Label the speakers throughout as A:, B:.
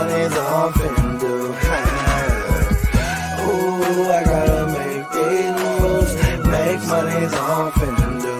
A: money, so I'm finna do. Ooh, I gotta make these moves. Make money, so I'm finna do.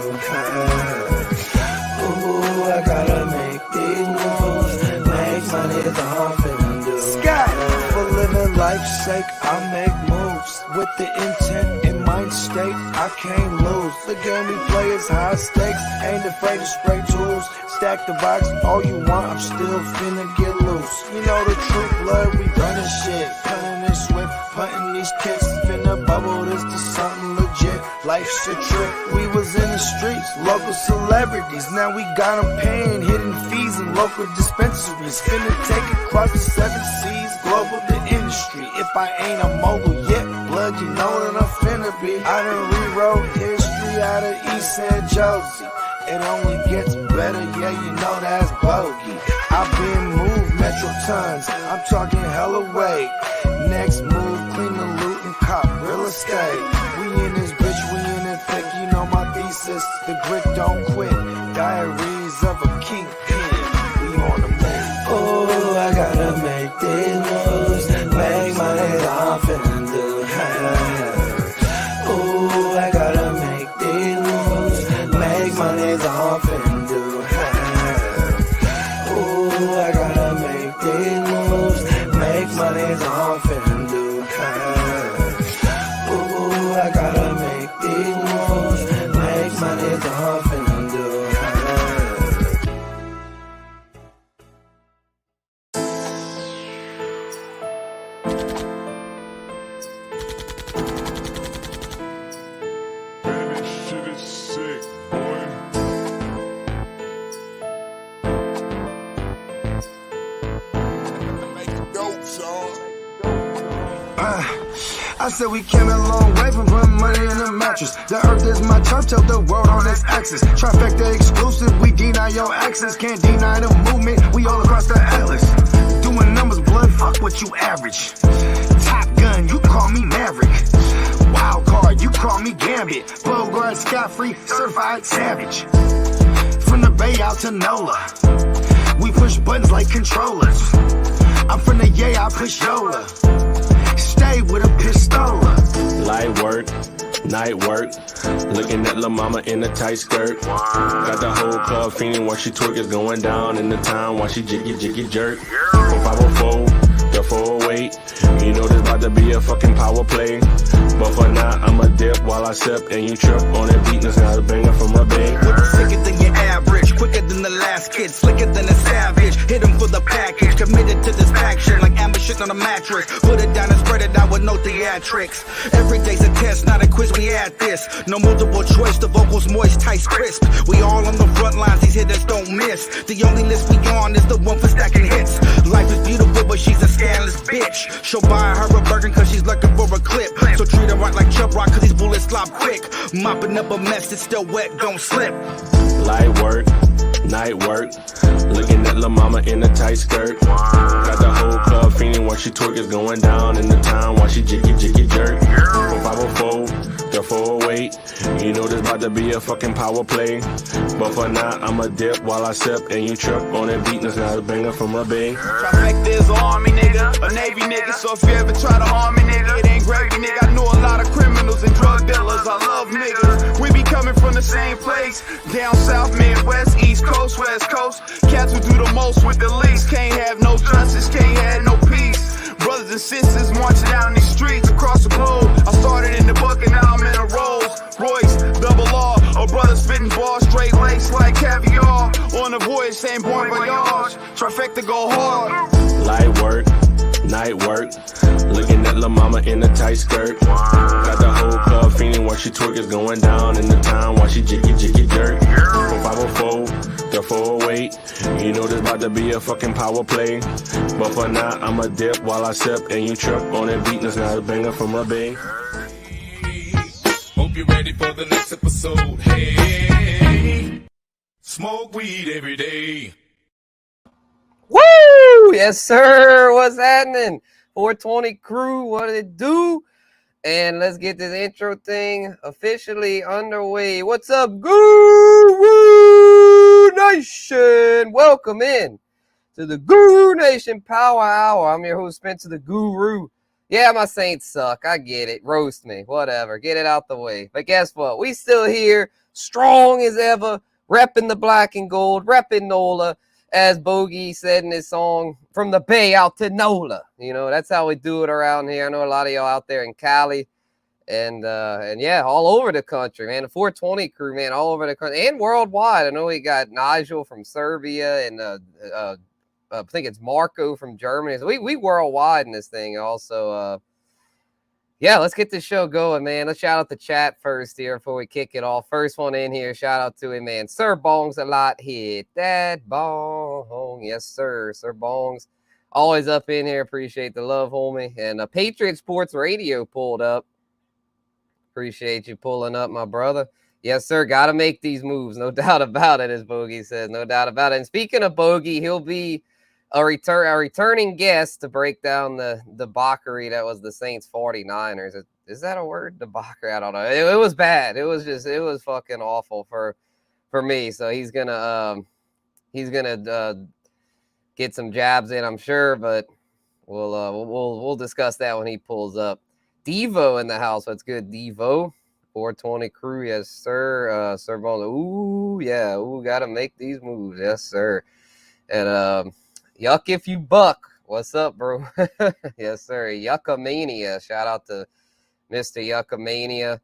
A: Ooh, I gotta make these moves. Make money, so I'm finna do. Sky, for living life's sake, I make moves with the intent in mind state. I can't lose. The game we play is high stakes. Ain't afraid to spray tools. Stack the box, all you want. I'm still finna get loose. You know the truth, blood. We running shit, cutting this swift, putting these kicks. Finna bubble this to something legit. Life's a trip. We was in the streets, local celebrities. Now we got them paying hidden fees in local dispensaries. Finna take it across the 7 seas, global the industry. If I ain't a mogul yet, blood, you know that I'm finna be. I done rewrote history out of East San Josie. It only gets better, yeah, you know that's bogey. I've been moved metro tons, I'm talking hella weight. Next move, clean the loot and cop real estate. We in this bitch, we in it thick, you know my thesis. The grit don't quit, diaries of a kingpin. We on the move. Ooh, I gotta make these moves. Make money, I'm finna do. Ooh, I gotta make these moves. Make money, I'm finna do. Ooh, I gotta make these moves. Make money, I'm finna do. Ooh, I gotta make these moves. Make money, I'm finna do. I said we came a long way from putting money in a mattress. The earth is my church, tell the world on its axis. Trifecta exclusive, we deny your access. Can't deny the movement, we all across the atlas. Doing numbers, blood, fuck what you average. Top gun, you call me Maverick. Wild card, you call me Gambit. Bogart, Scot-free, certified savage. From the Bay out to NOLA, we push buttons like controllers. I'm from the Yay, I push Yola. Stay with a pistola.
B: Light work, night work. Looking at La Mama in a tight skirt. Got the whole club feeling while she twerk is going down in the town while she jiggy jerk. From 504 to 408. You know this about to be a fucking power play. But for now, I'ma dip while I sip and you trip on that beat. That's not a banger from my bang.
C: Sicker than your average, quicker than the last kid, slicker than a savage. Hit him for the package, committed to this action like amber shit on a mattress. Put it down and spread it out with no theatrics. Every day's a test, not a quiz, we at this. No multiple choice, the vocals moist, tight, crisp. We all on the front lines, these hitters don't miss. The only list we on is the one for stacking hits. Life is beautiful, but she's a scandalous bitch. She'll buy her a Birkin cause she's looking for a clip. So treat her right like Chubb Rock cause these bullets flop quick. Mopping up a mess that's still wet, don't slip.
B: Light work, night work. Looking at La Mama in a tight skirt. Got the whole club feeling while she twerk is going down in the town while she jiggy jerk. From 504 to 408. You know this about to be a fucking power play. But for now, I'ma dip while I sip and you trip on that beat. That's not a banger from my bang.
D: Trifecta is an army nigga, a navy nigga. So if you ever try to harm me nigga, it ain't gravy nigga. I know a lot of criminals and drug dealers. I love niggas. We be coming from the same place. Down south, Midwest, East Coast, West Coast. Cats who do the most with the least. Can't have no justice, can't have no peace. Brothers and sisters marching down these streets across the globe. I started in the buck and now I'm in a Rolls Royce, double R. A brother spitting bars, straight lace like caviar. On the voyage, same bon voyage. Trifecta go hard.
B: Light work, night work. Looking at La Mama in a tight skirt. Got the whole club feeling while she twerk is going down in the town while she jiggy jerk. From 504 to 408. You know this about to be a fucking power play. But for now, I'ma dip while I sip and you trip on that beat. That's not a banger from my bang.
E: Hope you're ready for the next episode. Hey, smoke weed every day.
F: Woo! Yes, sir. What's happening? 420 crew, what did it do? And let's get this intro thing officially underway. What's up, Guru Nation? Welcome in to the Guru Nation Power Hour. I'm your host, Spencer the Guru. Yeah, my Saints suck. I get it. Roast me. Whatever. Get it out the way. But guess what? We still here, strong as ever, repping the black and gold, repping NOLA, as Bogey said in his song, from the Bay out to NOLA. You know, that's how we do it around here. I know a lot of y'all out there in Cali. And yeah, all over the country, man. The 420 crew, man, all over the country and worldwide. I know we got Nigel from Serbia and I think it's Marco from Germany. So we worldwide in this thing. Also, yeah, let's get this show going, man. Let's shout out the chat first here before we kick it off. First one in here, shout out to him, man. Sir Bongs a lot. Hit that bong. Yes, sir. Sir Bongs. Always up in here. Appreciate the love, homie. And Patriot Sports Radio pulled up. Appreciate you pulling up, my brother. Yes, sir. Got to make these moves. No doubt about it, as Bogey says. No doubt about it. And speaking of Bogey, he'll be a returning guest to break down the debauchery that was the Saints 49ers. Is that a word? Debauchery? I don't know. It was bad. It was fucking awful for me. So he's gonna get some jabs in, I'm sure, but we'll discuss that when he pulls up. Devo in the house. What's good, Devo? 420 crew, yes, sir. Sir Bones. Ooh, yeah. Ooh, gotta make these moves. Yes, sir. And Yuck if you buck. What's up, bro? Yes, sir. Yuckamania. Shout out to Mr. Yuckamania.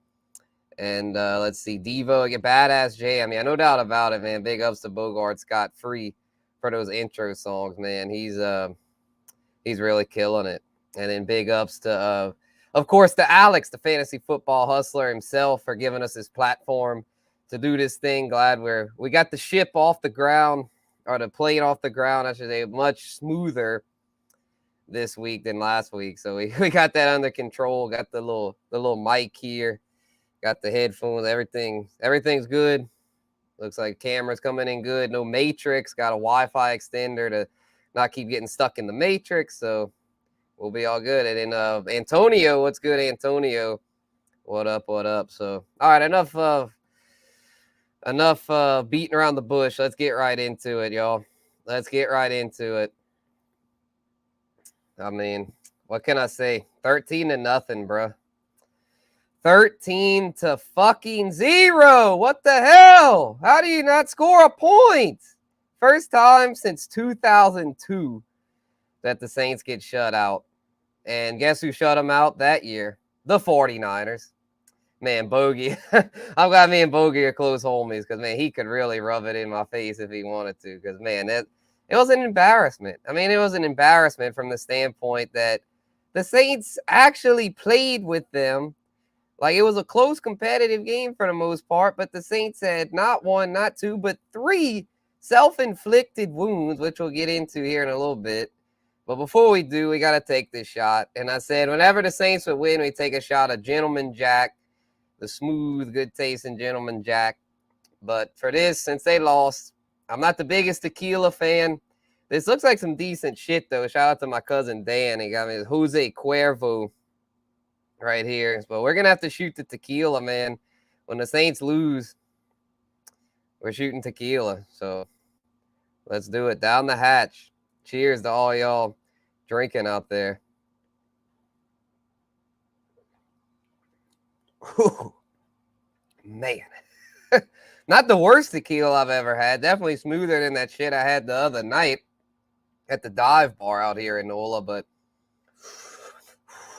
F: And let's see. Devo, get badass jam. Yeah, no doubt about it, man. Big ups to Bogart Scott Free for those intro songs, man. He's really killing it. And then big ups to of course, to Alex, the fantasy football hustler himself, for giving us his platform to do this thing. Glad we got the ship off the ground, or the plane off the ground, I should say, much smoother this week than last week. So we got that under control. Got the little mic here, got the headphones, everything's good. Looks like camera's coming in good. No matrix. Got a Wi-Fi extender to not keep getting stuck in the matrix. So we'll be all good. And then Antonio, what's good, Antonio? What up? What up? So, all right, enough beating around the bush. Let's get right into it, y'all. Let's get right into it. I mean, what can I say? 13-0, bro. 13-0. What the hell? How do you not score a point? First time since 2002 that the Saints get shut out. And guess who shut them out that year? The 49ers. Man, Bogey. I'm glad me and Bogey are close homies because, man, he could really rub it in my face if he wanted to because, man, it was an embarrassment. I mean, it was an embarrassment from the standpoint that the Saints actually played with them. Like, it was a close competitive game for the most part, but the Saints had not one, not two, but three self-inflicted wounds, which we'll get into here in a little bit. But before we do, we got to take this shot. And I said, whenever the Saints would win, we take a shot of Gentleman Jack, the smooth, good tasting Gentleman Jack. But for this, since they lost, I'm not the biggest tequila fan. This looks like some decent shit, though. Shout out to my cousin Dan. He got me this Jose Cuervo right here. But we're going to have to shoot the tequila, man. When the Saints lose, we're shooting tequila. So let's do it. Down the hatch. Cheers to all y'all drinking out there. Whew. Man. Not the worst tequila I've ever had. Definitely smoother than that shit I had the other night at the dive bar out here in NOLA. But,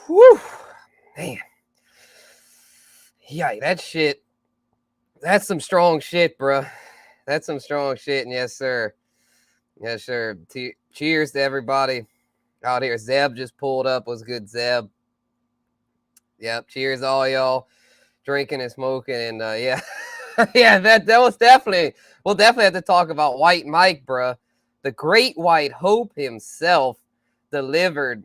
F: whew, man. Yeah, that shit. That's some strong shit, bro. That's some strong shit. And yes, sir. Yes, sir. Cheers to everybody out here. Zeb just pulled up. Was good, Zeb. Yep. Cheers, all y'all drinking and smoking. And yeah, yeah, that was definitely. We'll definitely have to talk about White Mike, bruh. The Great White Hope himself delivered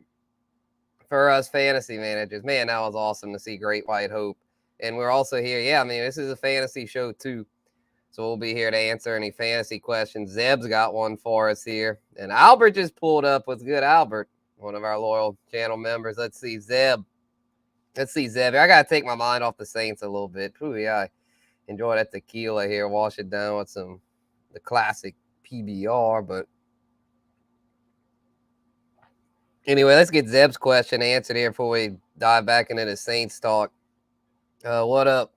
F: for us fantasy managers. Man, that was awesome to see Great White Hope. And we're also here. Yeah, I mean, this is a fantasy show too. So we'll be here to answer any fantasy questions. Zeb's got one for us here. And Albert just pulled up. What's good, Albert? One of our loyal channel members. Let's see, Zeb. I got to take my mind off the Saints a little bit. Ooh, yeah. Enjoy that tequila here. Wash it down with the classic PBR. But Anyway, let's get Zeb's question answered here before we dive back into the Saints talk. What up?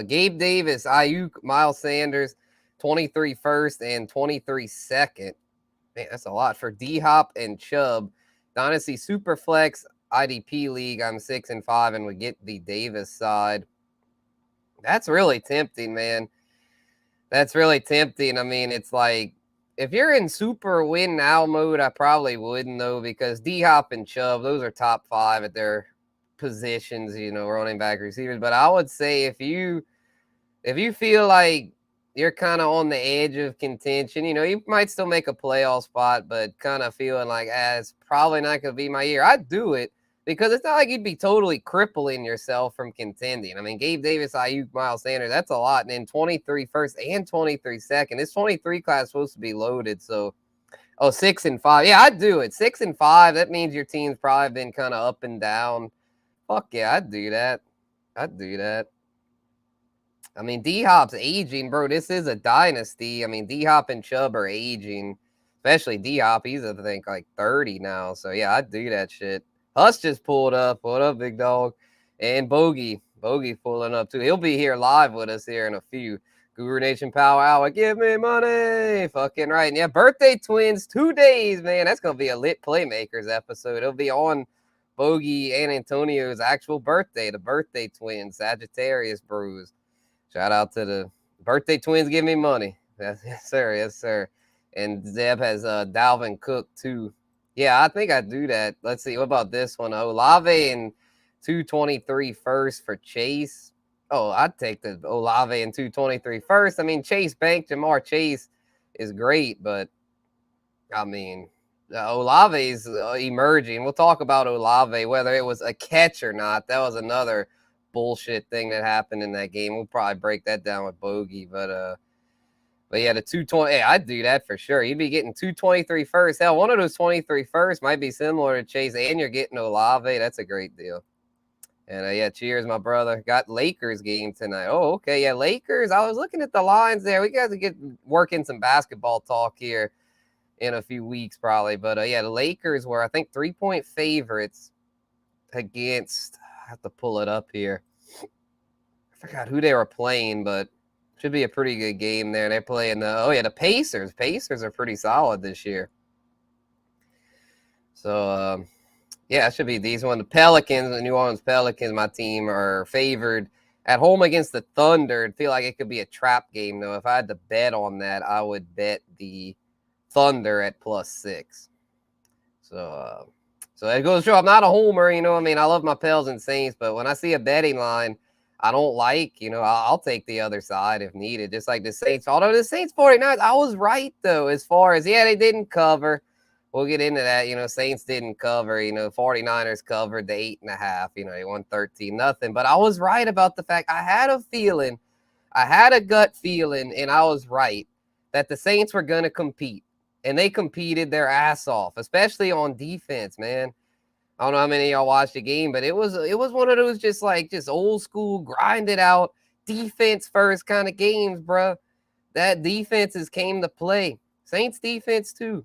F: Gabe Davis, Ayuk, Miles Sanders, 23 first and 23 second. Man, that's a lot for D-Hop and Chubb. Dynasty Superflex IDP League, I'm 6-5 and would get the Davis side. That's really tempting, man. That's really tempting. I mean, it's like, if you're in super win now mode, I probably wouldn't, though, because D-Hop and Chubb, those are top 5 at their positions, running back, receivers. But I would say if you feel like you're kind of on the edge of contention, you might still make a playoff spot, but kind of feeling like, it's probably not going to be my year, I'd do it, because it's not like you'd be totally crippling yourself from contending. I mean, Gabe Davis, Ayuk, Miles Sanders, that's a lot. And then 23 first and 23 second. This 23 class is supposed to be loaded. So, 6-5. Yeah, I'd do it. 6-5. That means your team's probably been kind of up and down. Fuck yeah, I'd do that. I mean, D-Hop's aging, bro. This is a dynasty. I mean, D-Hop and Chubb are aging, especially D-Hop. He's, I think, like 30 now. So, yeah, I'd do that shit. Huss just pulled up. What up, big dog? And Bogey pulling up, too. He'll be here live with us here in a few. Guru Nation Power Hour. Give me money. Fucking right. And yeah, birthday twins, 2 days, man. That's going to be a lit Playmakers episode. It'll be on Bogey and Antonio's actual birthday, the birthday twins, Sagittarius Brews. Shout out to the birthday twins. Give me money. Yes, sir. And Zeb has Dalvin Cook, too. Yeah, I think I'd do that. Let's see. What about this one? Olave and 223 first for Chase. Oh, I'd take the Olave and 223 first. I mean, Chase Bank, Jamar Chase is great, but I mean, Olave's emerging. We'll talk about Olave, whether it was a catch or not. That was another bullshit thing that happened in that game. We'll probably break that down with Bogey, but yeah, the 220, hey, I'd do that for sure. You'd be getting 223 first. Hell, one of those 23 first might be similar to Chase, and you're getting Olave. That's a great deal. And yeah, cheers, my brother. Got Lakers game tonight. Oh, okay, yeah, Lakers. I was looking at the lines there. We got to get working some basketball talk here in a few weeks, probably. But yeah, the Lakers were, I think, 3-point favorites against. I have to pull it up here. I forgot who they were playing, but should be a pretty good game there. They're playing the Pacers. Pacers are pretty solid this year. So yeah, it should be these one. The Pelicans, the New Orleans Pelicans, my team, are favored at home against the Thunder. I feel like it could be a trap game, though. If I had to bet on that, I would bet the Thunder at +6. So it goes to show I'm not a homer, I mean, I love my Pels and Saints, but when I see a betting line I don't like, I'll take the other side if needed, just like the Saints. Although the Saints 49ers, I was right, though, as far as, yeah, they didn't cover. We'll get into that. Saints didn't cover. 49ers covered the 8.5. They won 13-0. But I was right about the fact I had a gut feeling, and I was right, that the Saints were going to compete. And they competed their ass off, especially on defense, man. I don't know how many of y'all watched the game, but it was one of those just old school, grinded out, defense first kind of games, bro. That defenses came to play. Saints defense, too.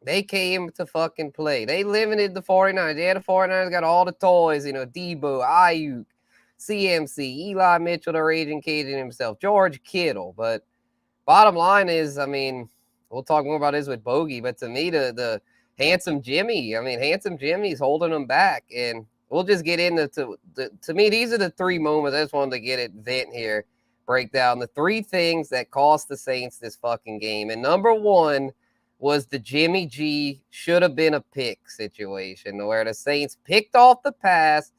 F: They came to fucking play. They limited the 49ers. Yeah, the 49ers got all the toys, Debo, Ayuk, CMC, Eli Mitchell, the Raging Cajun himself, George Kittle. But bottom line is, I mean, we'll talk more about this with Bogey, but to me, the Handsome Jimmy, Handsome Jimmy's holding them back. And we'll just get into, to me, these are the 3 moments. I just wanted to get it vent here, break down the 3 things that cost the Saints this fucking game. And number 1 was the Jimmy G should have been a pick situation where the Saints picked off the pass,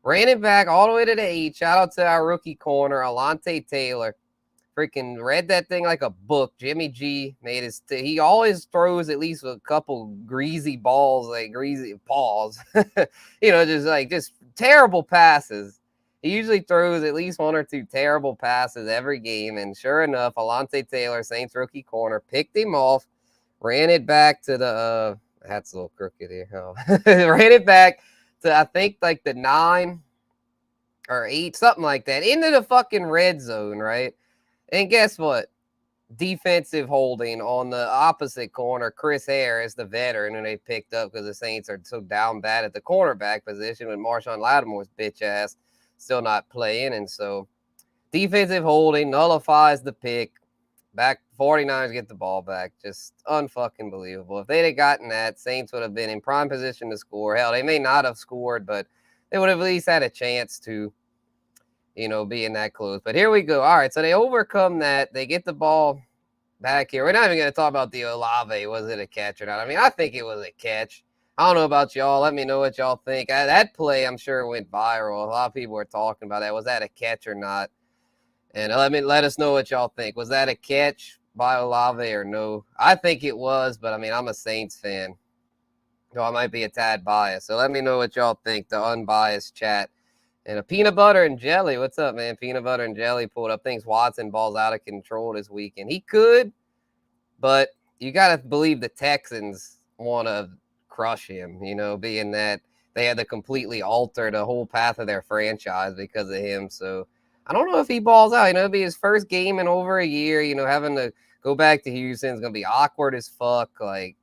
F: ran it back all the way to the 8. Shout out to our rookie corner, Alontae Taylor. Freaking read that thing like a book. Jimmy G made he always throws at least a couple greasy balls, like greasy paws. just terrible passes. He usually throws at least 1 or 2 terrible passes every game. And sure enough, Alontae Taylor, Saints rookie corner, picked him off, ran it back to the that's a little crooked here. Oh. Ran it back to, I think, like the 9 or 8, something like that, into the fucking red zone, right? And guess what? defensive holding on the opposite corner. Chris Harris, the veteran, who they picked up because the Saints are so down bad at the cornerback position with Marshawn Lattimore's bitch ass still not playing. And so defensive holding nullifies the pick. Back 49ers get the ball back. Just unfucking believable. If they'd have gotten that, Saints would have been in prime position to score. Hell, they may not have scored, but they would have at least had a chance to, being that close. But here we go. All right, so they overcome that. They get the ball back here. We're not even going to talk about the Olave. Was it a catch or not? I mean, I think it was a catch. I don't know about y'all. Let me know what y'all think. That play, I'm sure, went viral. A lot of people were talking about that. Was that a catch or not? And let us know what y'all think. Was that a catch by Olave or no? I think it was, but I mean, I'm a Saints fan, so I might be a tad biased. So let me know what y'all think, the unbiased chat. And a peanut butter and jelly. What's up, man? Peanut butter and jelly pulled up. Thinks Watson balls out of control this weekend. He could, but you got to believe the Texans want to crush him, being that they had to completely alter the whole path of their franchise because of him. So I don't know if he balls out. It'll be his first game in over a year. Having to go back to Houston is going to be awkward as fuck. Like,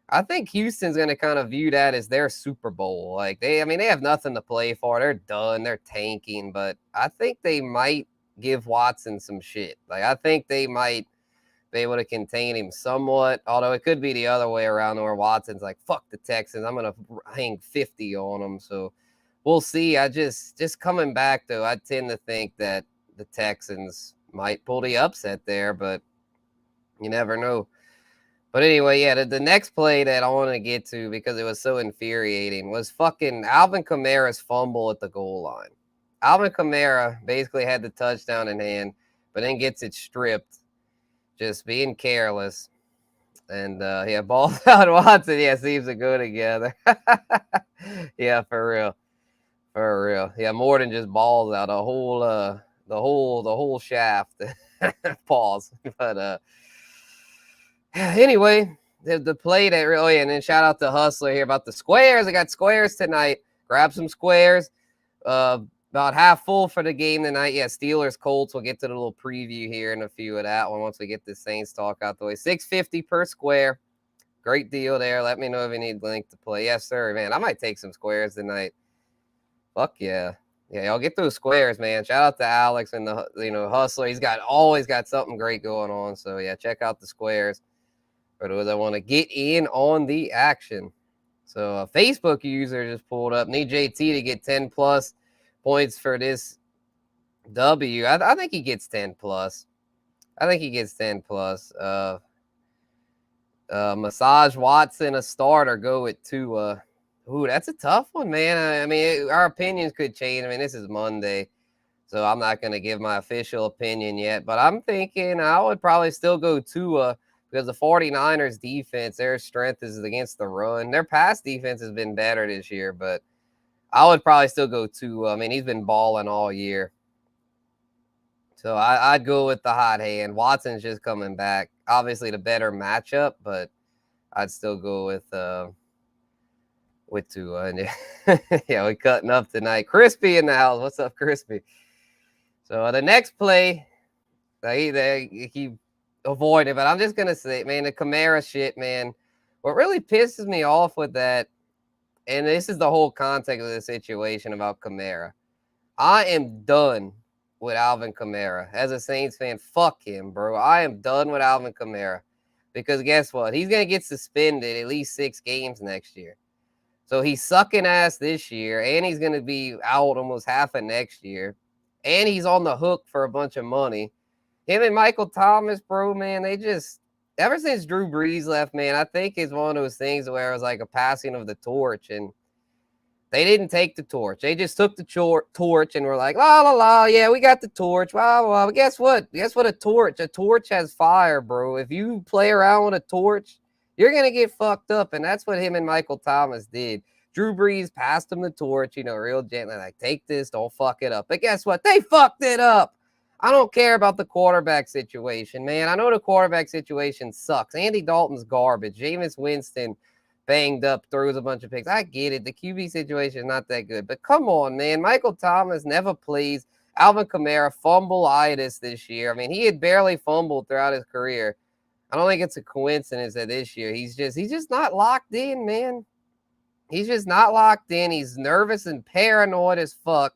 F: I think Houston's going to kind of view that as their Super Bowl. Like, they have nothing to play for. They're done. They're tanking. But I think they might give Watson some shit. Like, I think they might be able to contain him somewhat. Although it could be the other way around where Watson's like, fuck the Texans. I'm going to hang 50 on them. So we'll see. I just coming back, though, I tend to think that the Texans might pull the upset there, but you never know. But anyway, yeah, the next play that I want to get to, because it was so infuriating, was fucking Alvin Kamara's fumble at the goal line. Alvin Kamara basically had the touchdown in hand, but then gets it stripped, just being careless. And, balls out Watson, seems to go together. Yeah, for real. For real. Yeah, more than just balls out. The whole shaft. Pause. But anyway, the play that really, and then shout out to Hustler here about the squares. I got squares tonight. Grab some squares. About half full for the game tonight. Yeah, Steelers Colts. We'll get to the little preview here in a few of that one once we get the Saints talk out the way. $6.50 per square. Great deal there. Let me know if you need link to play. Yes, sir, man. I might take some squares tonight. Fuck yeah. Yeah, y'all get those squares, man. Shout out to Alex and the Hustler. He's always got something great going on. So yeah, check out the squares for those that want to get in on the action. So a Facebook user just pulled up. Need JT to get 10 plus points for this W. I think he gets 10 plus. I think he gets 10 plus. Massage Watson a starter. Go with Tua. Ooh, that's a tough one, man. I mean, our opinions could change. I mean, this is Monday, so I'm not going to give my official opinion yet. But I'm thinking I would probably still go Tua because the 49ers defense, their strength is against the run. Their pass defense has been better this year, but I would probably still go Tua. I mean, he's been balling all year. So I'd go with the hot hand. Watson's just coming back. Obviously, the better matchup, but I'd still go with Tua. And yeah, we're cutting up tonight. Crispy in the house. What's up, Crispy? So the next play, they keep avoiding, but I'm just going to say, man, the Kamara shit, man. What really pisses me off with that, and this is the whole context of the situation about Kamara. I am done with Alvin Kamara. As a Saints fan, fuck him, bro. I am done with Alvin Kamara. Because guess what? He's going to get suspended at least 6 games next year. So he's sucking ass this year, and he's going to be out almost half of next year. And he's on the hook for a bunch of money. Him and Michael Thomas, bro, man, they just, ever since Drew Brees left, man, I think it's one of those things where it was like a passing of the torch, and they didn't take the torch. They just took the torch and were like, la, la, la, yeah, we got the torch. Wow. But guess what? Guess what? A torch has fire, bro. If you play around with a torch, you're going to get fucked up. And that's what him and Michael Thomas did. Drew Brees passed him the torch, real gently, like, take this, don't fuck it up. But guess what? They fucked it up. I don't care about the quarterback situation, man. I know the quarterback situation sucks. Andy Dalton's garbage. Jameis Winston banged up, throws a bunch of picks. I get it. The QB situation is not that good. But come on, man. Michael Thomas never plays. Alvin Kamara, fumbleitis this year. I mean, he had barely fumbled throughout his career. I don't think it's a coincidence that this year he's just not locked in, man. He's just not locked in. He's nervous and paranoid as fuck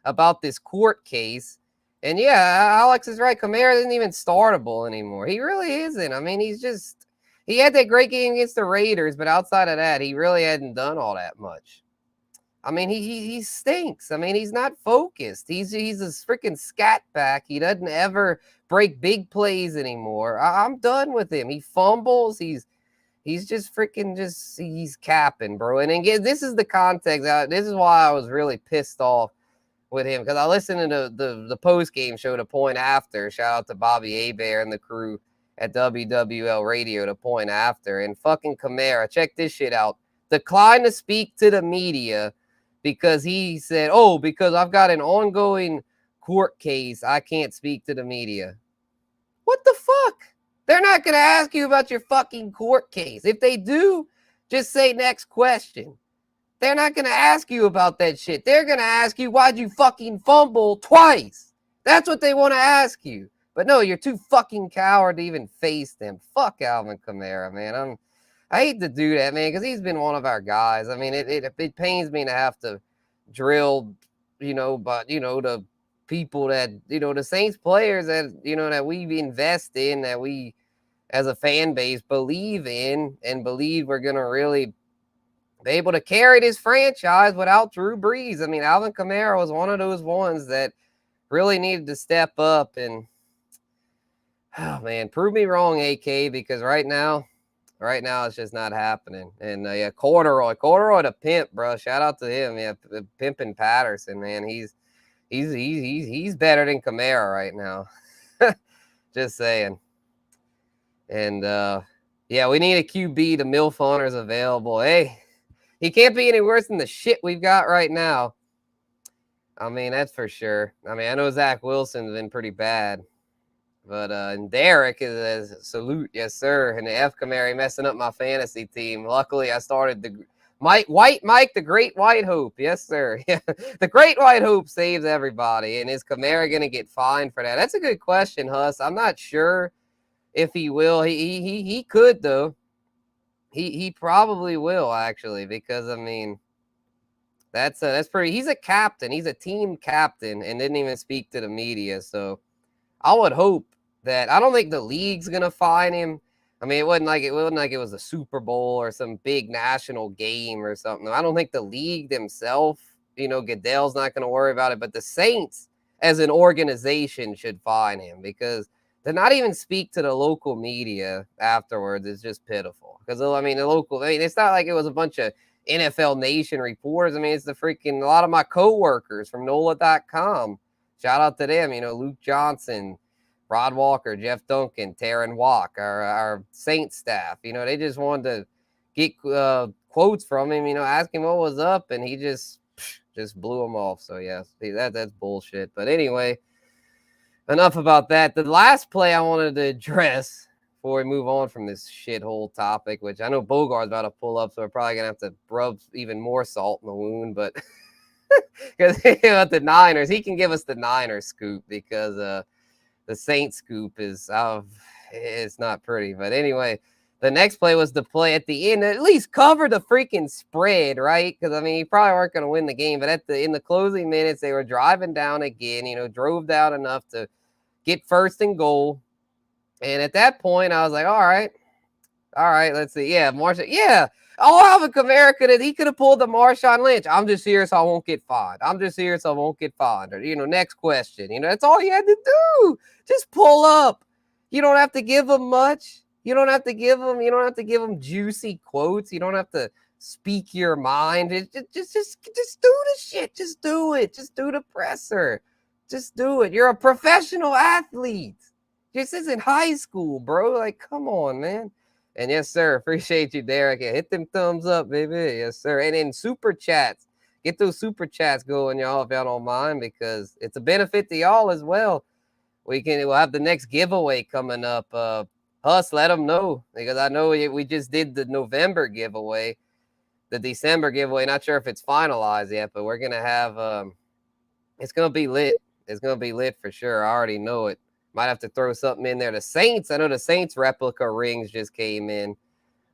F: about this court case. And yeah, Alex is right. Kamara isn't even startable anymore. He really isn't. I mean, he had that great game against the Raiders, but outside of that, he really hadn't done all that much. I mean, he stinks. I mean, he's not focused. He's a freaking scat back. He doesn't ever break big plays anymore. I'm done with him. He fumbles. He's just freaking he's capping, bro. And again, this is the context. This is why I was really pissed off with him, because I listened to the post game show The Point After. Shout out to Bobby Hebert and the crew at WWL Radio, The Point After. And fucking Kamara, check this shit out. Declined to speak to the media because he said, "Oh, because I've got an ongoing court case, I can't speak to the media." What the fuck? They're not going to ask you about your fucking court case. If they do, just say next question. They're not going to ask you about that shit. They're going to ask you, why'd you fucking fumble twice? That's what they want to ask you. But no, you're too fucking coward to even face them. Fuck Alvin Kamara, man. I hate to do that, man, because he's been one of our guys. I mean, it pains me to have to drill, but, the people that, the Saints players that, that we invest in, that we as a fan base believe in and believe we're going to really be able to carry this franchise without Drew Brees. I mean, Alvin Kamara was one of those ones that really needed to step up and, oh man, prove me wrong, AK, because right now it's just not happening. And yeah, Corduroy the pimp, bro. Shout out to him. Yeah, pimping Patterson, man. He's better than Kamara right now. Just saying. And yeah, we need a QB. The MILF Hunter's available. Hey, he can't be any worse than the shit we've got right now. I mean, that's for sure. I mean, I know Zach Wilson's been pretty bad. But and Derek is a salute, yes, sir. And the F Kamara messing up my fantasy team. Luckily, I started the Mike, the Great White Hope. Yes, sir. Yeah, the Great White Hope saves everybody. And is Kamara going to get fined for that? That's a good question, Huss. I'm not sure if he will. He could, though. He probably will, actually, because I mean, that's pretty. He's a captain. He's a team captain, and didn't even speak to the media. So I would hope that I don't think the league's gonna fine him. I mean, it wasn't like it was a Super Bowl or some big national game or something. I don't think the league themselves, Goodell's not gonna worry about it. But the Saints, as an organization, should fine him, because to not even speak to the local media afterwards is just pitiful. Because I mean, it's not like it was a bunch of NFL Nation reporters. I mean, it's a lot of my coworkers from NOLA.com. Shout out to them, Luke Johnson, Rod Walker, Jeff Duncan, Taryn Walk, our Saints staff. They just wanted to get quotes from him, ask him what was up, and he just blew them off. So, yeah, that's bullshit. But anyway, enough about that. The last play I wanted to address before we move on from this shithole topic, which I know Bogart's about to pull up, so we're probably going to have to rub even more salt in the wound, but because the Niners, he can give us the Niners scoop, because the Saints scoop is it's not pretty. But anyway, the next play was the play at the end, at least cover the freaking spread, right? Because I mean, you probably weren't going to win the game, but in the closing minutes, they were driving down again, drove down enough to get first and goal. And at that point, I was like, all right, let's see. Yeah, Marshawn. Yeah. Oh, Alvin Kamara could have pulled the Marshawn Lynch. I'm just here so I won't get fined. Or, next question. That's all you had to do. Just pull up. You don't have to give them much. You don't have to give them juicy quotes. You don't have to speak your mind. Just do the shit. Just do it. Just do the presser. Just do it. You're a professional athlete. This isn't high school, bro. Like, come on, man. And yes, sir, appreciate you, Derek. Yeah, hit them thumbs up, baby. Yes, sir. And in super chats, get those super chats going, y'all, if y'all don't mind, because it's a benefit to y'all as well. We'll have the next giveaway coming up. Huss, let them know, because I know we just did the November giveaway, the December giveaway. Not sure if it's finalized yet, but we're gonna have it's gonna be lit. It's going to be lit for sure. I already know it. Might have to throw something in there. The Saints, I know the Saints replica rings just came in.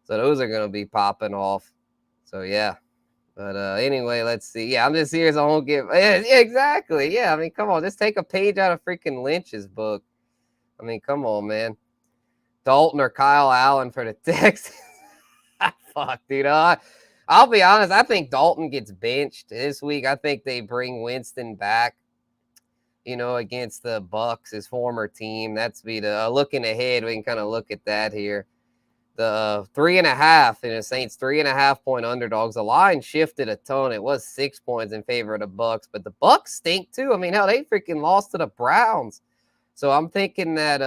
F: So those are going to be popping off. So, yeah. But anyway, let's see. Yeah, I'm just here so I won't get... Yeah, exactly. Yeah, I mean, come on. Just take a page out of freaking Lynch's book. I mean, come on, man. Dalton or Kyle Allen for the Texans. Fuck, dude. I'll be honest. I think Dalton gets benched this week. I think they bring Winston back, against the Bucks, his former team. That's be the looking ahead. We can kind of look at that here. The 3.5 in the Saints 3.5 point underdogs. The line shifted a ton. It was 6 points in favor of the Bucks, but the Bucks stink too. I mean, hell, they freaking lost to the Browns. So I'm thinking that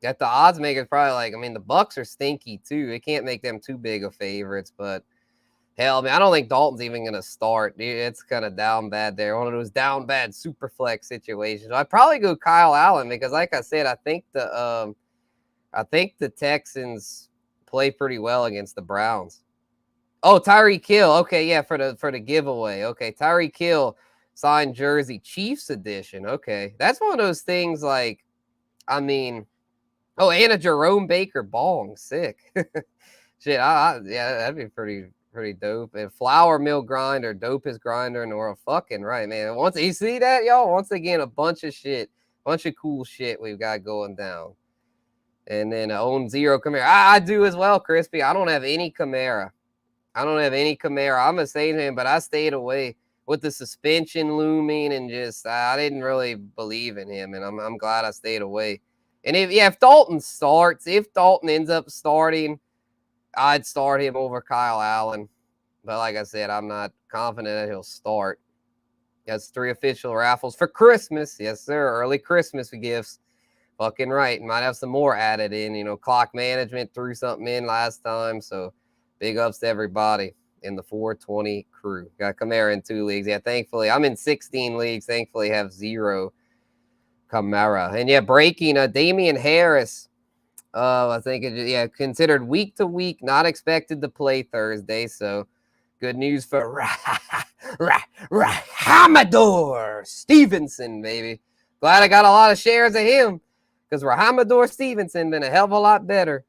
F: that the odds maker is probably the Bucks are stinky too. They can't make them too big of favorites, but hell, I mean, I don't think Dalton's even going to start. Dude, it's kind of down bad there. One of those down bad super flex situations. I'd probably go Kyle Allen because, like I said, I think the Texans play pretty well against the Browns. Oh, Tyreek Hill. Okay, yeah, for the giveaway. Okay, Tyreek Hill signed jersey, Chiefs edition. Okay, that's one of those things. And a Jerome Baker bong, sick. Shit, yeah, that'd be pretty dope. And Flour Mill Grinder, dopest grinder in the world. Fucking right, man. Once you see that, y'all, once again, a bunch of cool shit we've got going down. And then own zero Kamara. I do as well, Crispy. I don't have any Kamara. I'm a Saints fan, but I stayed away with the suspension looming and just I didn't really believe in him, and I'm glad I stayed away. And if Dalton ends up starting, I'd start him over Kyle Allen. But like I said, I'm not confident that he'll start. That's 3 official raffles for Christmas. Yes, sir. Early Christmas gifts. Fucking right. Might have some more added in. Clock management threw something in last time. So big ups to everybody in the 420 crew. Got Kamara in 2 leagues. Yeah, thankfully. I'm in 16 leagues. Thankfully, have 0 Kamara. And yeah, breaking Damian Harris. I think considered week to week, not expected to play Thursday. So good news for Rhamondre Stevenson, baby. Glad I got a lot of shares of him because Rhamondre Stevenson been a hell of a lot better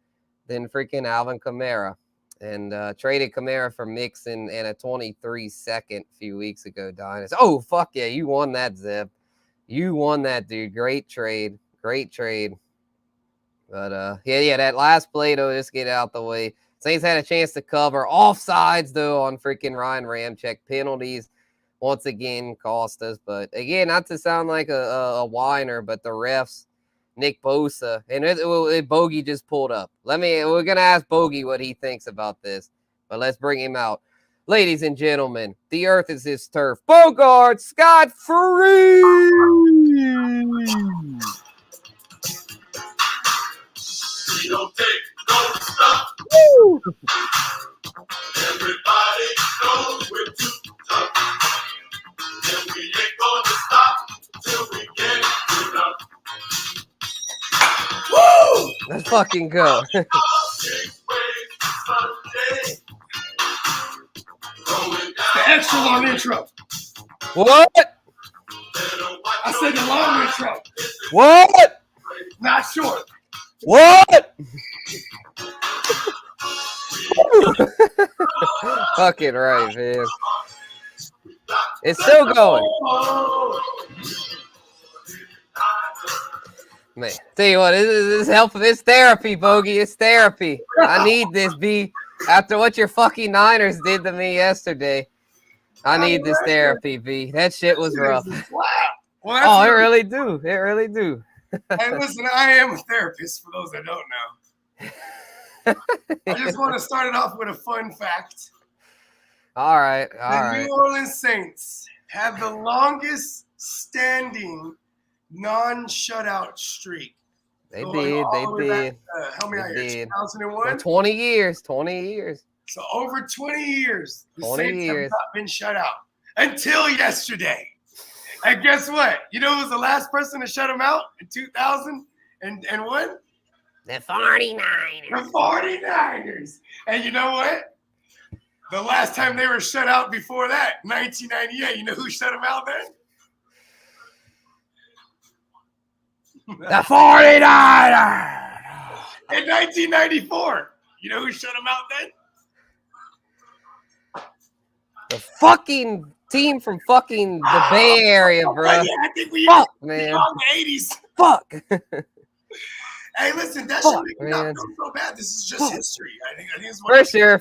F: than freaking Alvin Kamara. And traded Kamara for Mixon and a 23 second a few weeks ago, Dynasty. Oh, fuck yeah. You won that, Zeb. You won that, dude. Great trade. But, that last play, though, just get out the way. Saints had a chance to cover. Offsides, though, on freaking Ryan Ramczyk. Penalties, once again, cost us. But, again, not to sound like a whiner, but the refs, Nick Bosa, and Bogey just pulled up. We're going to ask Bogey what he thinks about this, but let's bring him out. Ladies and gentlemen, the earth is his turf. Bogart Scott Free!
E: We don't take no stuff.
F: Woo!
E: Everybody knows we're too tough. And we ain't gonna stop till we get enough. Woo!
F: Let's fucking go.
G: The extra long intro.
F: What?
G: I said the long intro.
F: What?
G: Not short.
F: What? Fucking right, man. It's still going. Man, tell you what, this is helpful. It's therapy, Bogey. It's therapy. I need this, B. After what your fucking Niners did to me yesterday, I need this therapy, B. That shit was rough.
G: Well,
F: it really do. It really do.
G: Hey, listen, I am a therapist, for those that don't know. I just want to start it off with a fun fact.
F: All right.
G: The New Orleans Saints have the longest standing non-shutout streak.
F: They did.
G: Help me out here. 2001?
F: 20 years. 20 years.
G: So over 20 years, the
F: 20
G: Saints
F: years.
G: have not been shut out until yesterday. And guess what? You know who was the last person to shut them out in 2001?
F: The 49ers.
G: The 49ers. And you know what? The last time they were shut out before that, 1998, you know who shut them out then?
F: The 49ers!
G: In 1994. You know who shut him out then?
F: The fucking team from fucking the Bay Area, bro.
G: Yeah, I think we
F: Fuck,
G: in
F: man.
G: the 80s.
F: Fuck.
G: Hey, listen, that
F: Fuck,
G: shit make me not
F: man.
G: feel so bad. This is just history. I think it's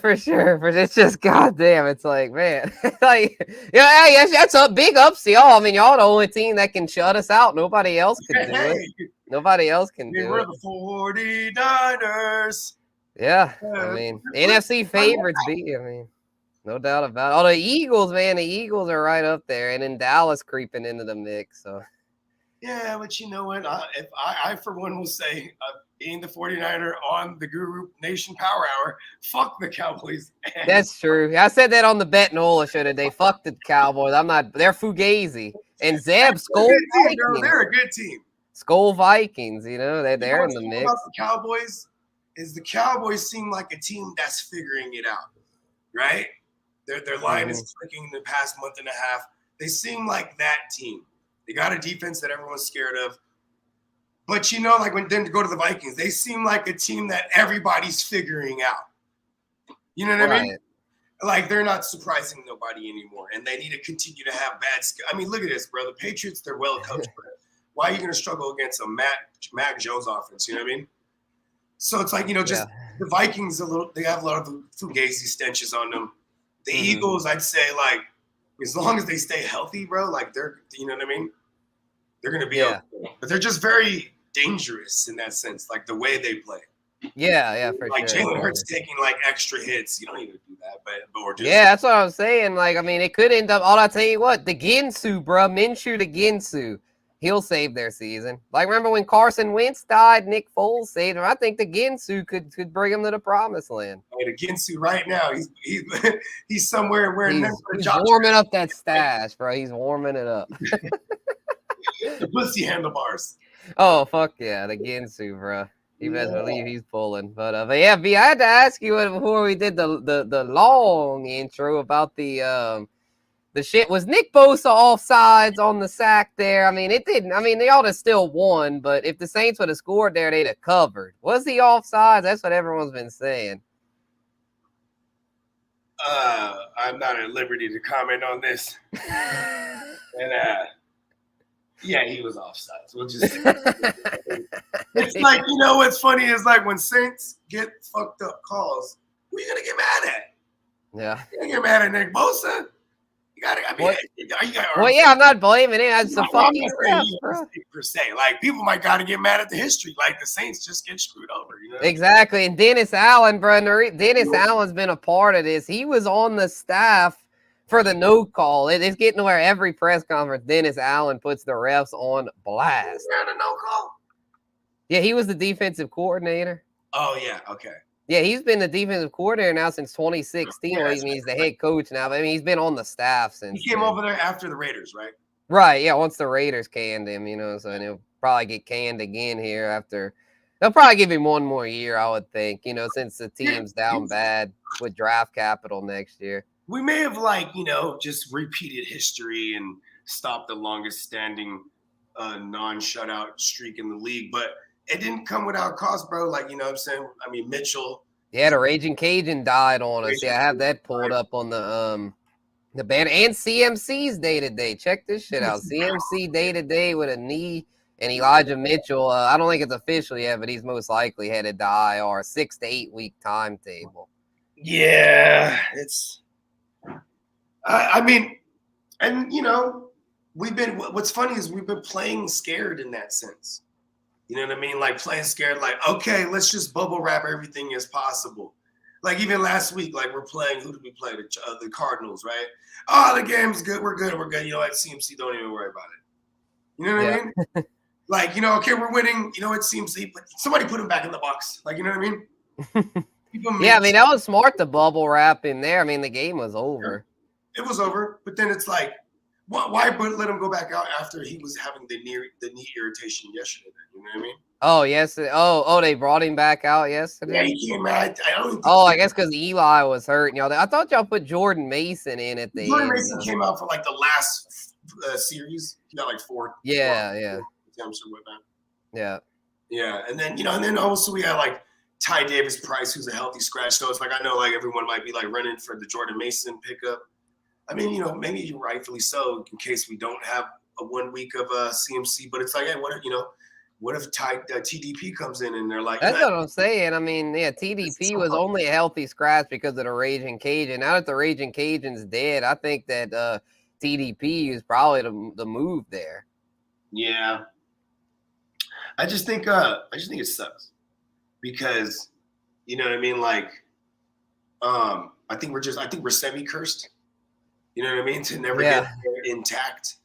F: For sure. But it's just goddamn. It's like, man, like, yeah, yes, that's a big ups to y'all. I mean, y'all the only team that can shut us out. Nobody else can do it. Nobody else can
G: They
F: do
G: were
F: it.
G: the 49ers.
F: Yeah, I mean, NFC favorites be. I mean, no doubt about it. Oh, the Eagles, man, the Eagles are right up there, and then Dallas creeping into the mix. So.
G: Yeah, but you know what? If I for one, will say, being the 49er on the Guru Nation Power Hour, fuck the Cowboys.
F: That's true. I said that on the Bet-Nola show today. Fuck the Cowboys. I'm not. They're Fugazi and Zeb Skull Vikings.
G: They're a good team.
F: Skull Vikings. You know they're in the mix.
G: About the Cowboys is the Cowboys seem like a team that's figuring it out, right? Their line is clicking in the past month and a half. They seem like that team. They got a defense that everyone's scared of. But, you know, like when then to go to the Vikings, they seem like a team that everybody's figuring out. You know what I mean? Like, they're not surprising nobody anymore, and they need to continue to have bad skill. I mean, look at this, bro. The Patriots, they're well coached. Why are you going to struggle against a Mac Jones offense? You know what I mean? So it's like, you know, just the Vikings, they have a lot of Fugazi stenches on them. The Eagles, I'd say, like, as long as they stay healthy, bro, like you know what I mean? They're going to be okay. But they're just very dangerous in that sense, like the way they play.
F: Yeah, for
G: like
F: sure.
G: Jalen Hurts taking like extra hits. You don't need to do that, but we're just
F: that's what I'm saying. Like, I mean, it could end up. I'll tell you what, the Ginsu, bro, Minshew to Ginsu, he'll save their season. Like, remember when Carson Wentz died, Nick Foles saved him. I think the Ginsu could bring him to the promised land.
G: Hey, the Ginsu right now, he's somewhere wearing
F: he's warming up that stash, bro. He's warming it up.
G: The pussy handlebars.
F: Oh fuck yeah, the Ginsu, bro. You best believe he's pulling. But yeah, B, I had to ask you before we did the long intro about the shit. Was Nick Bosa offsides on the sack there? I mean, it didn't. I mean, they ought to still won, but if the Saints would have scored there, they'd have covered. Was he offsides? That's what everyone's been saying.
G: I'm not at liberty to comment on this. And yeah, he was offsides. We'll just. It's like, you know what's funny is like when Saints get fucked up calls, who are you gonna get mad at?
F: Yeah.
G: You're gonna get mad at Nick Bosa. You gotta. I mean,
F: well, yeah, I'm not blaming him. That's the fucking
G: per se. Like people might gotta get mad at the history. Like the Saints just get screwed over. You know.
F: Exactly. And Dennis Allen, bro. Dennis Allen's been a part of this. He was on the staff for the no call. It's getting to where every press conference, Dennis Allen puts the refs on blast.
G: The no call.
F: Yeah, he was the defensive coordinator.
G: Oh yeah, okay.
F: Yeah, he's been the defensive coordinator now since 2016. Yeah, he's the head coach now. But I mean, he's been on the staff since.
G: He came over there after the Raiders, right?
F: Right. Yeah. Once the Raiders canned him, you know, so he'll probably get canned again here after. They'll probably give him one more year, I would think. You know, since the team's down bad with draft capital next year.
G: We may have, like, you know, just repeated history and stopped the longest standing non-shutout streak in the league, but it didn't come without cost, bro. Like, you know what I'm saying? I mean, Mitchell.
F: Yeah, the Raging Cajun died on us. Yeah, I have that pulled up on the band and CMC's day-to-day. Check this shit out. CMC day-to-day with a knee and Elijah Mitchell. I don't think it's official yet, but he's most likely headed to IR. 6 to 8 week timetable.
G: Yeah, it's. I mean, and you know, what's funny is we've been playing scared in that sense. You know what I mean? Like playing scared, like, okay, let's just bubble wrap everything as possible. Like even last week, like we're playing, who did we play? The Cardinals, right? Oh, the game's good. We're good. You know what? CMC, don't even worry about it. You know what I mean? Like, you know, okay, we're winning. You know what? CMC, but somebody put him back in the box. Like, you know what I mean?
F: Yeah, I mean, that was smart to bubble wrap in there. I mean, the game was over.
G: It was over, but then it's like, why let him go back out after he was having the knee irritation yesterday? You know what I mean?
F: Oh, yes. Oh, they brought him back out yesterday?
G: Yeah, he came out.
F: I guess because Eli was hurt. Y'all, I thought y'all put Jordan Mason in at the end.
G: Jordan Mason came out for like the last series. He got like four.
F: Yeah.
G: Attempts or whatnot.
F: Yeah.
G: Yeah, and then also we had like Ty Davis Price, who's a healthy scratch. So it's like I know like everyone might be like running for the Jordan Mason pickup. I mean, maybe rightfully so, in case we don't have a 1 week of CMC. But it's like, hey, what if TDP comes in and they're like,
F: That's what I'm saying. I mean, yeah, TDP was only a healthy scratch because of the Raging Cajun. Now that the Raging Cajun's dead, I think that TDP is probably the move there.
G: Yeah. I just think it sucks because you know what I mean. Like, I think we're semi-cursed. You know what I mean? To never get there intact.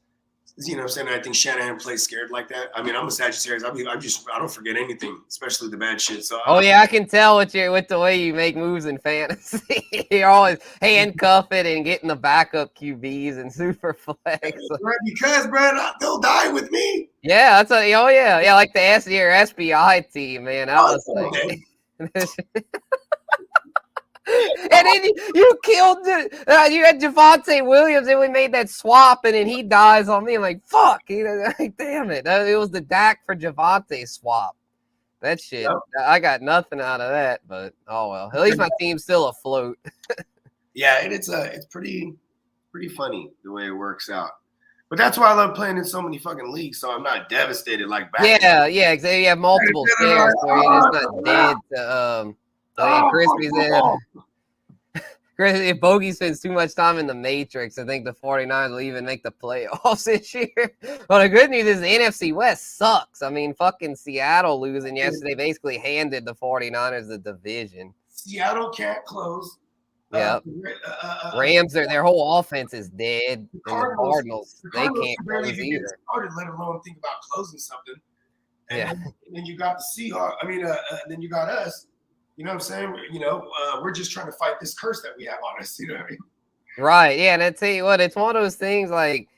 G: You know what I'm saying? I think Shanahan plays scared like that. I mean, I'm a Sagittarius. I don't forget anything, especially the bad shit. So
F: yeah, I can tell with the way you make moves in fantasy. You're always handcuffing and getting the backup QBs and super flex.
G: Right, because bro, they'll die with me.
F: Yeah, that's yeah, like the SBI team, man. That was like. And then you killed you had Javonte Williams, and we made that swap, and then he dies on me. I'm like, fuck, like, damn it. It was the Dak for Javonte swap. That shit, yep. I got nothing out of that, but oh well. At least my team's still afloat.
G: Yeah, and it's pretty funny the way it works out. But that's why I love playing in so many fucking leagues, so I'm not devastated like back.
F: Yeah, exactly. You have multiple shares where you're just not dead to Crispy's in. If Bogey spends too much time in the Matrix, I think the 49ers will even make the playoffs this year. Well, the good news is the NFC West sucks. I mean, fucking Seattle losing yesterday basically handed the 49ers the division.
G: Seattle can't close.
F: Yeah. Rams, their whole offense is dead. The Cardinals, they can't close either.
G: Started, let alone think about closing something. And then you got the Seahawks. Then you got us. You know what I'm saying? We're just trying to fight this curse that we have on us. You know what I mean? Right.
F: Yeah. And I tell you what, it's one of those things like,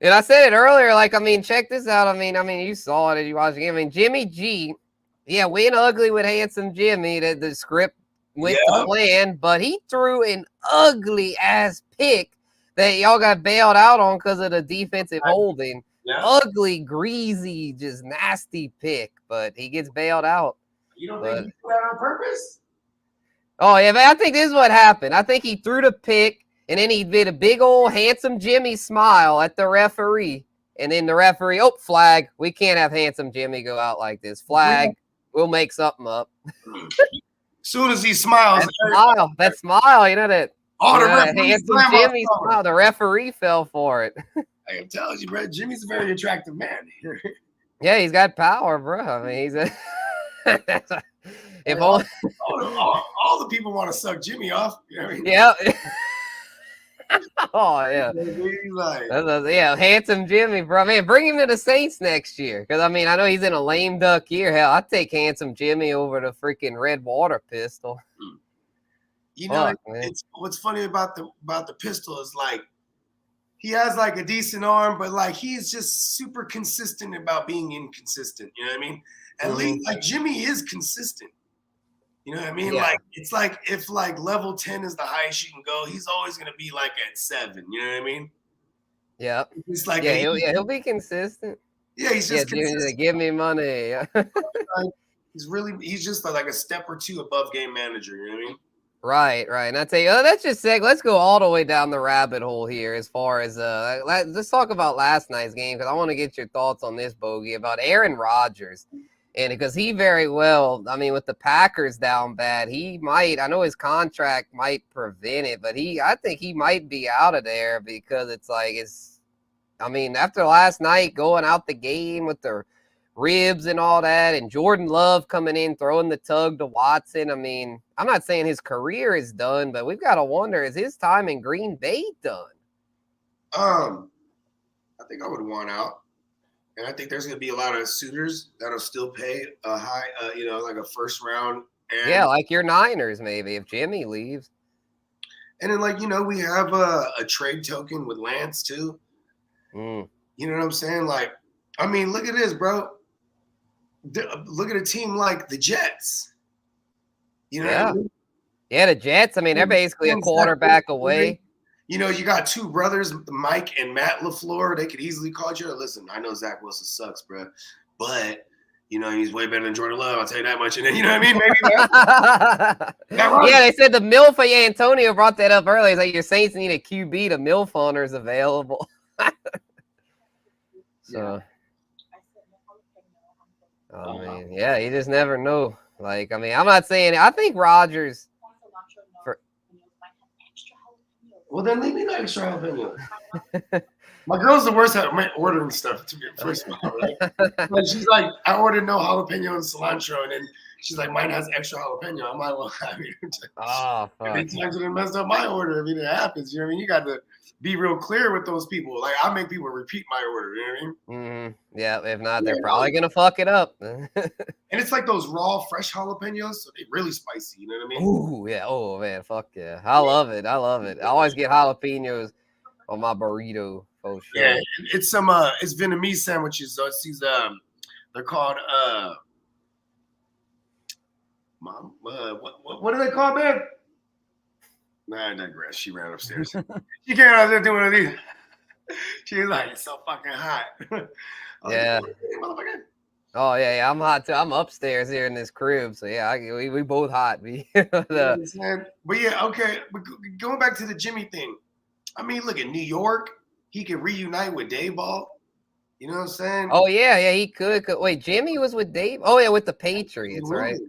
F: and I said it earlier, like, I mean, check this out. I mean, you saw it. You watched the game. I mean, Jimmy G, went ugly with Handsome Jimmy. The script went to plan, but he threw an ugly ass pick that y'all got bailed out on because of the defensive holding. Yeah. Ugly, greasy, just nasty pick, but he gets bailed out.
G: You don't think he did that on purpose?
F: Oh, yeah, but I think this is what happened. I think he threw the pick, and then he did a big old Handsome Jimmy smile at the referee. And then the referee, flag. We can't have Handsome Jimmy go out like this. Flag. We'll make something up.
G: Soon as he smiles.
F: That smile, that Handsome Jimmy smile. The referee fell for it.
G: I can tell you, bro. Jimmy's a very attractive man.
F: Yeah, he's got power, bro. I mean, he's a... If
G: all the people want to suck Jimmy off, you know what I mean?
F: Yeah. Oh yeah. Handsome Jimmy, bro. Man, bring him to the Saints next year. Because I know he's in a lame duck year. Hell, I'd take Handsome Jimmy over the freaking red water pistol.
G: It's what's funny about the pistol is like he has like a decent arm, but like he's just super consistent about being inconsistent. You know what I mean? At least like Jimmy is consistent. You know what I mean? Yeah. Like it's like if like level 10 is the highest you can go, he's always gonna be like at 7. You know what I mean?
F: Yeah.
G: It's like
F: he'll be consistent.
G: Yeah, he's just consistent.
F: Give me money.
G: He's just like a step or two above game manager. You know what I mean?
F: Right. And I tell you, let's go all the way down the rabbit hole here as far as let's talk about last night's game because I want to get your thoughts on this, Bogey, about Aaron Rodgers. And because he very well, with the Packers down bad, he might, I know his contract might prevent it, but I think he might be out of there because after last night going out the game with the ribs and all that, and Jordan Love coming in, throwing the tug to Watson. I'm not saying his career is done, but we've got to wonder, is his time in Green Bay done?
G: I think I would want out. And I think there's going to be a lot of suitors that'll still pay a high, like a first round. And,
F: like your Niners, maybe, if Jimmy leaves.
G: And then, we have a trade token with Lance, too. You know what I'm saying? Like, look at this, bro. Look at a team like the Jets. You know what I mean?
F: Yeah, the Jets, they're basically a quarterback away.
G: You got two brothers, Mike and Matt LaFleur. They could easily call you. Listen, I know Zach Wilson sucks, bro. But, You know, he's way better than Jordan Love. I'll tell you that much. And then, you know what I mean? Maybe
F: yeah, they said the MILF. Yeah, Antonio brought that up earlier. He's like, your Saints need a QB. The MILF owner is available. So, I mean, yeah, you just never know. Like, I mean, I'm not saying. I think Rodgers.
G: Well, then leave me the extra jalapeno. My girl's the worst at ordering stuff to get first of all, right? But she's like, I ordered no jalapeno and cilantro, and then she's like, mine has extra jalapeno. I'm like, well, I mean,
F: Oh, fuck.
G: many times it messed up my order. I mean, it happens. You know what I mean? You got to be real clear with those people. Like, I make people repeat my order. You know what I mean?
F: Yeah, if not, they're probably gonna fuck it up.
G: And it's like those raw, fresh jalapenos, so they're really spicy. You know what I mean?
F: Ooh, yeah. Oh man, fuck yeah. I love it. I love it. I always get jalapenos on my burrito for sure.
G: Yeah, it's some it's Vietnamese sandwiches. So it's these they're called Mom, what are they called, man? Nah, I digress. She ran upstairs. She came out there doing one of these. She's like, it's so fucking hot.
F: Yeah.
G: Motherfucker.
F: Oh yeah, I'm hot too. I'm upstairs here in this crib, so yeah, we both hot.
G: But yeah, okay. But going back to the Jimmy thing, I mean, look at New York. He could reunite with Dayball. You know what I'm saying?
F: Oh yeah, he could. Wait, Jimmy was with Dave. Oh yeah, with the Patriots, right?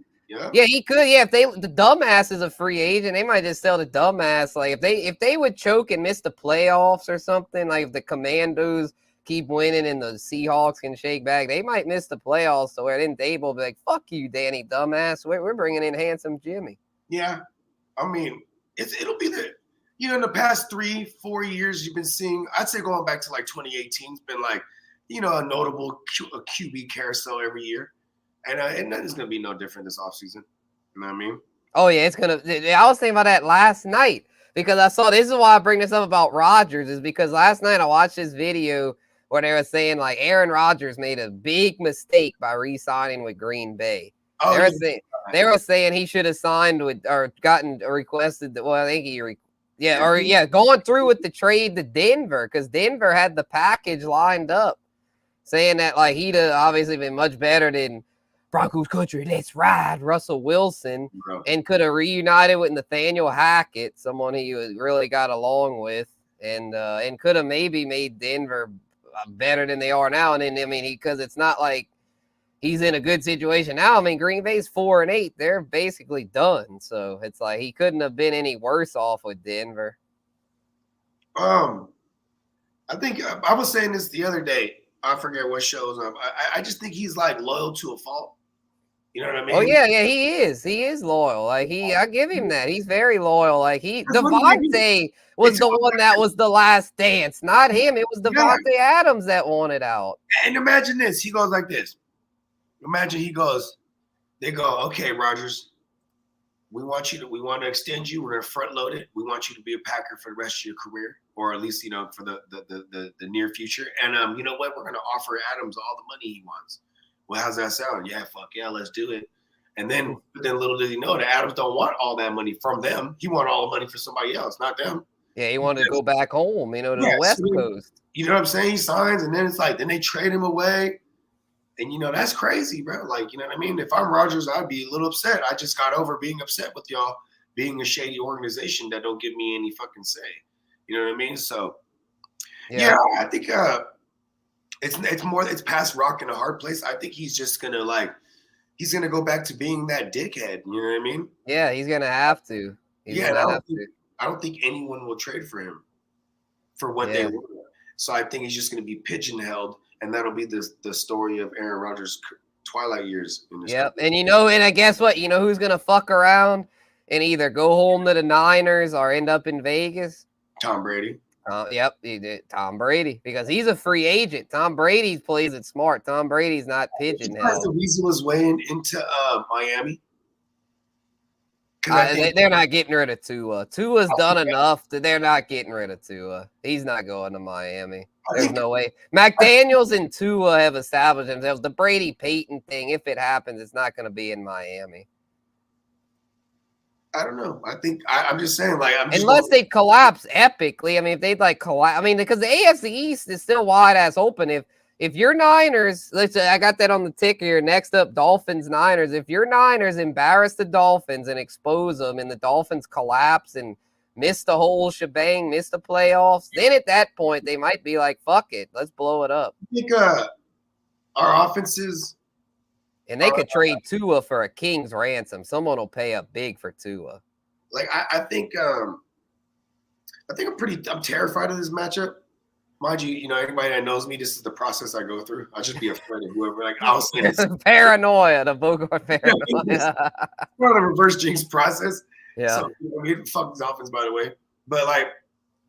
G: Yeah,
F: he could. Yeah, if the dumbass is a free agent, they might just sell the dumbass. Like if they would choke and miss the playoffs or something, like if the Commandos keep winning and the Seahawks can shake back, they might miss the playoffs. So where then Dable will be like, "Fuck you, Danny, dumbass. We're bringing in handsome Jimmy."
G: Yeah, I mean, it'll be the in the past 3-4 years you've been seeing. I'd say going back to like 2018, it's been like a notable QB carousel every year. And nothing's going to be no different this offseason. You know what I mean?
F: Oh, yeah, it's going to – I was thinking about that last night because I saw – this is why I bring this up about Rodgers is because last night I watched this video where they were saying, like, Aaron Rodgers made a big mistake by re-signing with Green Bay.
G: Oh,
F: they were saying he should have signed with – or gotten requested – well, I think going through with the trade to Denver because Denver had the package lined up saying that, like, he'd have obviously been much better than – Broncos country, let's ride, Russell Wilson, and could have reunited with Nathaniel Hackett, someone he really got along with, and could have maybe made Denver better than they are now. And then, I mean, because it's not like he's in a good situation now. I mean, Green Bay's 4-8; they're basically done. So it's like he couldn't have been any worse off with Denver.
G: I think I was saying this the other day. I forget what shows up. I just think he's like loyal to a fault. You know what I mean?
F: Oh yeah, he is. He is loyal. Like I give him that. He's very loyal. Like Devontae was the one that was the last dance, not him. It was Devontae Adams that wanted out.
G: And imagine this. He goes like this. Imagine they go, okay, Rodgers, we want to extend you. We're going to front load it. We want you to be a Packer for the rest of your career, or at least, for the near future. And you know what? We're going to offer Adams all the money he wants. Well, how's that sound? Yeah, fuck yeah, let's do it. And then little did he know that Adams don't want all that money from them. He want all the money for somebody else, not them.
F: Yeah, he wanted to go back home, to the West Coast.
G: You know what I'm saying? He signs, and then it's like, then they trade him away. And, that's crazy, bro. Like, you know what I mean? If I'm Rodgers, I'd be a little upset. I just got over being upset with y'all being a shady organization that don't give me any fucking say. You know what I mean? So, yeah I think it's past rock and a hard place. I think he's just going to, he's going to go back to being that dickhead. You know what I mean?
F: Yeah, he's going to have to.
G: I don't think anyone will trade for him for what they want. So I think he's just going to be pigeonholed. And that'll be the story of Aaron Rodgers' twilight years.
F: Yep. And and I guess what? You know who's going to fuck around and either go home to the Niners or end up in Vegas?
G: Tom Brady.
F: Yep, he did. Tom Brady, because he's a free agent. Tom Brady plays it smart. Tom Brady's not pigeonholed.
G: The weasel his way into Miami.
F: They're not getting rid of Tua. Tua's done enough that they're not getting rid of Tua. He's not going to Miami. There's no way. McDaniels and Tua have established themselves. The Brady Peyton thing, if it happens, it's not going to be in Miami.
G: I don't know. I think I'm just saying,
F: unless they collapse epically. I mean, if they'd collapse, because the AFC East is still wide ass open. If if your Niners, let's say I got that on the ticker here. Next up, Dolphins Niners. If your Niners embarrass the Dolphins and expose them, and the Dolphins collapse and miss the whole shebang, miss the playoffs, then at that point they might be like, "Fuck it, let's blow it up."
G: I think our offenses,
F: and they could trade Tua for a king's ransom. Someone will pay up big for Tua.
G: Like I think I'm terrified of this matchup. Mind you, anybody that knows me, this is the process I go through. I'll just be afraid of whoever. Like I'll say this.
F: Paranoia, the Bogart paranoia.
G: It's one of the reverse jinx process.
F: Yeah.
G: So we fuck these offense, by the way. But like,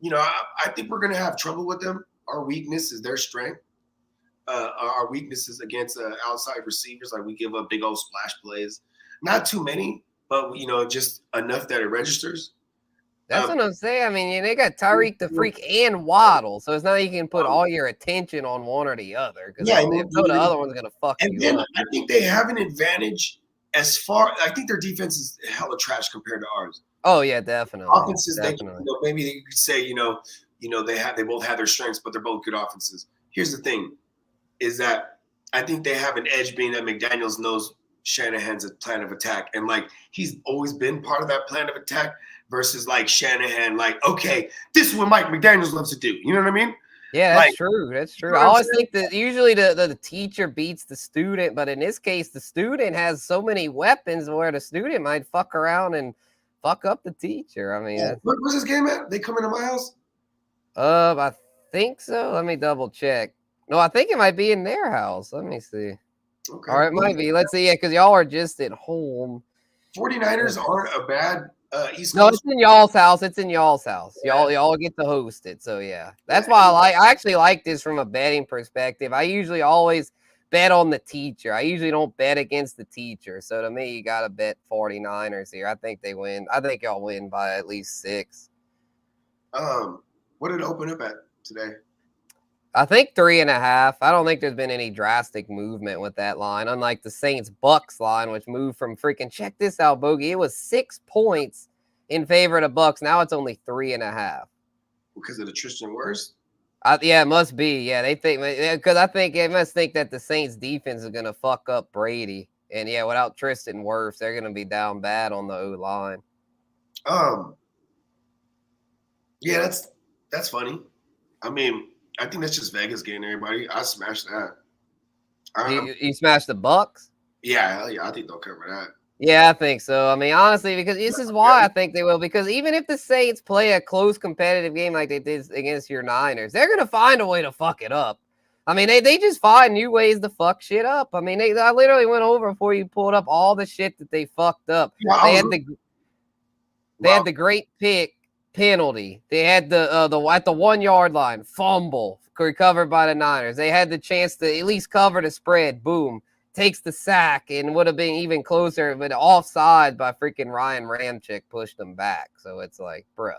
G: I think we're gonna have trouble with them. Our weakness is their strength. Our weakness is against outside receivers. Like we give up big old splash plays. Not too many, but just enough that it registers.
F: That's what I'm saying. I mean, they got Tyreek the Freak and Waddle, so it's not like you can put all your attention on one or the other. Because the other one's gonna fuck you
G: then
F: up.
G: I think they have an advantage as far. I think their defense is hella trash compared to ours.
F: Oh yeah, definitely.
G: Offenses,
F: definitely.
G: Maybe they could say, they both have their strengths, but they're both good offenses. Here's the thing, is that I think they have an edge, being that McDaniels knows Shanahan's plan of attack, and like he's always been part of that plan of attack. Versus like Shanahan, like, okay, this is what Mike McDaniels loves to do. You know what I mean?
F: Yeah, that's true. That's true. I always think that usually the teacher beats the student, but in this case, the student has so many weapons where the student might fuck around and fuck up the teacher. I mean,
G: where's this game at? They come into my house?
F: I think so. Let me double check. No, I think it might be in their house. Let me see.
G: Okay.
F: All right, it might be. Let's see. Yeah, because y'all are just at home.
G: 49ers aren't a bad East Coast.
F: No, it's in y'all's house. It's in y'all's house. Y'all get to host it. So yeah, that's why I actually like this from a betting perspective. I usually always bet on the teacher. I usually don't bet against the teacher. So to me, you got to bet 49ers here. I think they win. I think y'all win by at least 6.
G: What did it open up at today?
F: I think 3.5. I don't think there's been any drastic movement with that line, unlike the Saints-Bucks line, which moved from freaking, check this out, Bogey. It was 6 points in favor of the Bucks. Now it's only 3.5.
G: Because of the Tristan Wirfs?
F: Yeah, it must be. Yeah, they think, because I think they must think that the Saints defense is going to fuck up Brady. And yeah, without Tristan Wirfs, they're going to be down bad on the O-line.
G: Yeah, that's funny. I mean, I think that's just Vegas getting everybody. I smashed that.
F: You smashed the Bucks?
G: Yeah, hell yeah. I think they'll cover that.
F: Yeah, I think so. I mean, honestly, because this is why I think they will. Because even if the Saints play a close competitive game like they did against your Niners, they're going to find a way to fuck it up. I mean, they just find new ways to fuck shit up. I mean, I literally went over before you pulled up all the shit that they fucked up.
G: Yeah,
F: they had the great pick penalty. They had the at the 1 yard line fumble recovered by the Niners. They had the chance to at least cover the spread. Boom, takes the sack and would have been even closer, but offside by freaking Ryan Ramczyk pushed them back. So it's like, bruh.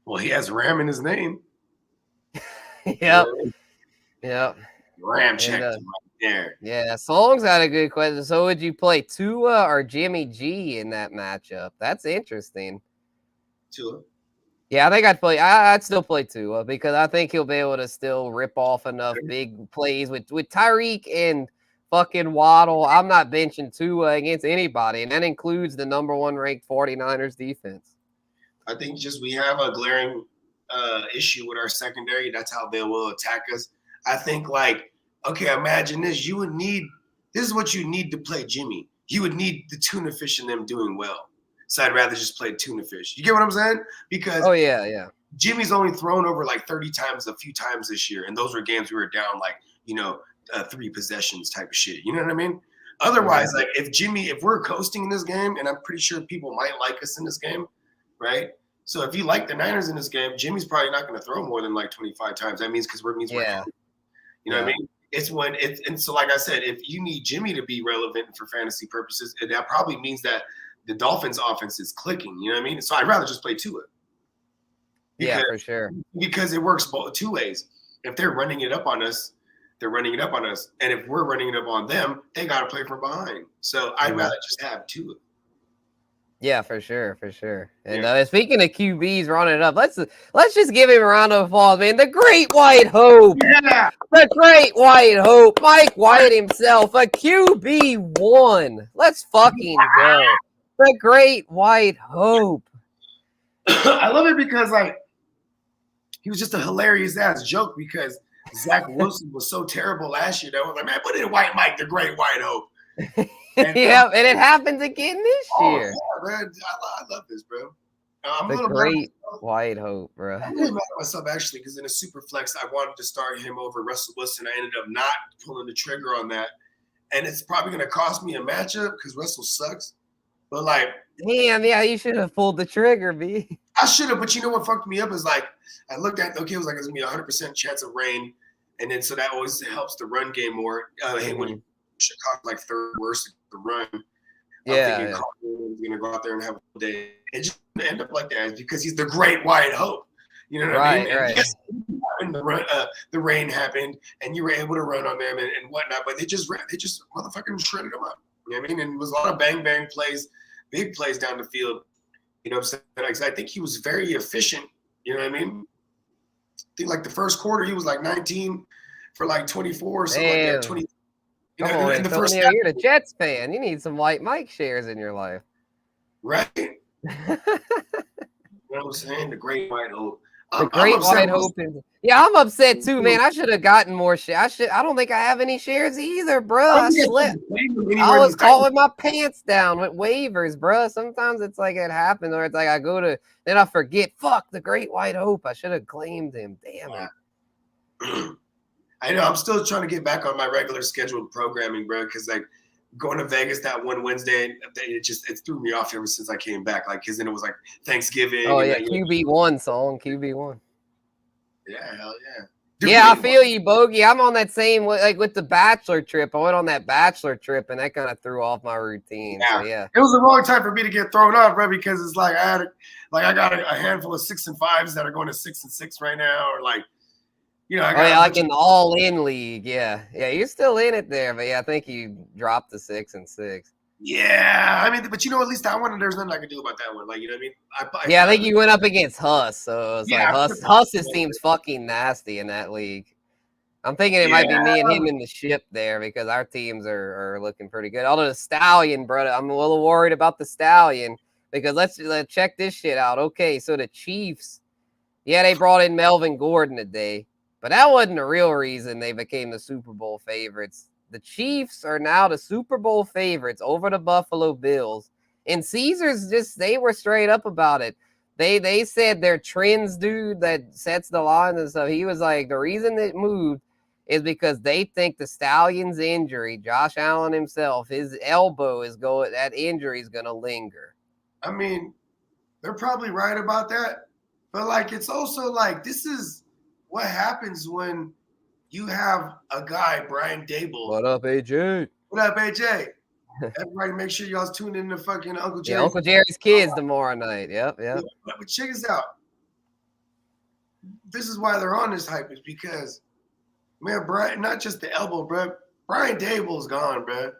G: Well, he has Ram in his name.
F: Yep. Yep.
G: Ramczyk right there.
F: Yeah, Song's had a good question. So would you play Tua or Jimmy G in that matchup? That's interesting.
G: Tua.
F: Yeah, I think I'd still play Tua because I think he'll be able to still rip off enough big plays with Tyreek and fucking Waddle. I'm not benching Tua against anybody, and that includes the number 1 ranked 49ers defense.
G: I think just we have a glaring issue with our secondary. That's how they will attack us. I think, like, okay, imagine this. This is what you need to play Jimmy. You would need the tuna fish and them doing well. So I'd rather just play tuna fish. You get what I'm saying? Because Jimmy's only thrown over like 30 times a few times this year. And those were games we were down like, 3 possessions type of shit. You know what I mean? Otherwise, like if we're coasting in this game, and I'm pretty sure people might like us in this game, right? So if you like the Niners in this game, Jimmy's probably not going to throw more than like 25 times. That means we're you know what I mean? And so like I said, if you need Jimmy to be relevant for fantasy purposes, that probably means that the Dolphins offense is clicking. You know what I mean? So I'd rather just play Tua.
F: Yeah, for sure.
G: Because it works both 2 ways. If they're running it up on us, they're running it up on us. And if we're running it up on them, they got to play from behind. So I'd rather just have Tua.
F: Yeah, for sure, for sure. And speaking of QBs running it up, let's just give him a round of applause, man. The Great White Hope.
G: Yeah.
F: The Great White Hope, Mike White himself, a QB1. Let's fucking go. The Great White Hope.
G: I love it because like he was just a hilarious ass joke because Zach Wilson was so terrible last year that was like, man, put in White Mike, the Great White Hope.
F: Yeah, and it happens again this year.
G: Yeah, man, I love this, bro. I'm
F: The
G: a little
F: Great White Hope, bro.
G: I'm really mad at myself actually because in a super flex, I wanted to start him over Russell Wilson. I ended up not pulling the trigger on that, and it's probably going to cost me a matchup because Russell sucks. But like,
F: Damn, yeah, you should have pulled the trigger, B.
G: I should have. But you know what fucked me up is like I looked at it was like it's gonna be 100% chance of rain, and then so that always helps the run game more. Hey, when Chicago like third worst at the run. I'm thinking Cardinals going to go out there and have a day. It just end up like that because he's the Great White Hope. You know what I mean?
F: Right.
G: Yes, the rain happened, and you were able to run on them and whatnot, but they just motherfucking shredded them up. You know what I mean? And it was a lot of bang plays, big plays down the field. You know what I'm saying? I think he was very efficient. You know what I mean? I think like the first quarter he was like 19 for like 24 or something like that. 20.
F: Come on, in the first half, you're the Jets fan. You need some White Mike shares in your life.
G: Right. You know what I'm saying? The Great White Hope.
F: The Great White Hope. Yeah, I'm upset too, man. I should have gotten more shares. I don't think I have any shares either, bro. I slept. I was caught with my pants down with waivers, bro. Sometimes it's like it happens, or it's like I go to, then I forget. Fuck, the Great White Hope. I should have claimed him. Damn it.
G: I know. I'm still trying to get back on my regular scheduled programming, bro. Because like going to Vegas that one Wednesday, it threw me off ever since I came back. Like, because then it was like Thanksgiving.
F: Oh yeah, QB1 song, QB1.
G: Yeah, hell yeah. Dude,
F: yeah, I feel you, Bogey. I'm on that same like with the bachelor trip. I went on that bachelor trip, and that kind of threw off my routine.
G: Yeah.
F: So, yeah,
G: it was the wrong time for me to get thrown off, bro. Because it's like I got a handful of 6 and 5s that are going to 6 and 6 right now, or like. You know,
F: like in the all-in league, yeah, you're still in it there, but yeah, I think you dropped the 6 and 6.
G: Yeah, I mean, but you know, at least that one, there's nothing I can do about that one. Like, you know what I mean?
F: I think you went up against Huss, so it was like Huss's team's fucking nasty in that league. I'm thinking it might be me and him in the ship there because our teams are looking pretty good. Although the Stallion, brother, I'm a little worried about the Stallion because let's check this shit out. Okay, so the Chiefs, they brought in Melvin Gordon today. But that wasn't the real reason they became the Super Bowl favorites. The Chiefs are now the Super Bowl favorites over the Buffalo Bills. And Caesars they were straight up about it. They said their trends dude that sets the line and stuff, he was like, the reason it moved is because they think the Stallion's injury, Josh Allen himself, his elbow that injury is going to linger.
G: I mean, they're probably right about that. But like, it's also like, this is what happens when you have a guy, Brian Dable.
F: What up, AJ?
G: What up, AJ? Everybody make sure y'all's tuning in to fucking Uncle Jerry.
F: Yeah, Uncle Jerry's Kids tomorrow night. Yep.
G: But check this out. This is why they're on this hype is because, man, Brian, not just the elbow, bro. Brian Dable's gone, bro.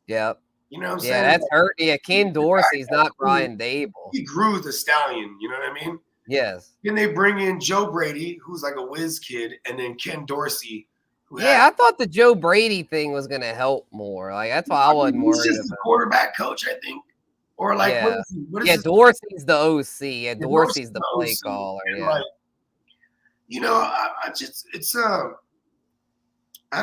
F: Yep.
G: You know what I'm saying?
F: Yeah, that's hurt. Yeah, Ken Dorsey's not Brian Dable.
G: He grew the Stallion, you know what I mean?
F: Yes.
G: Then they bring in Joe Brady, who's like a whiz kid, and then Ken Dorsey.
F: I thought the Joe Brady thing was going to help more. Like that's why I wasn't worried.
G: He's just a quarterback coach, I think. Or like, what is
F: Dorsey's the OC. Yeah, Dorsey's the play caller. Yeah.
G: Like, you know, I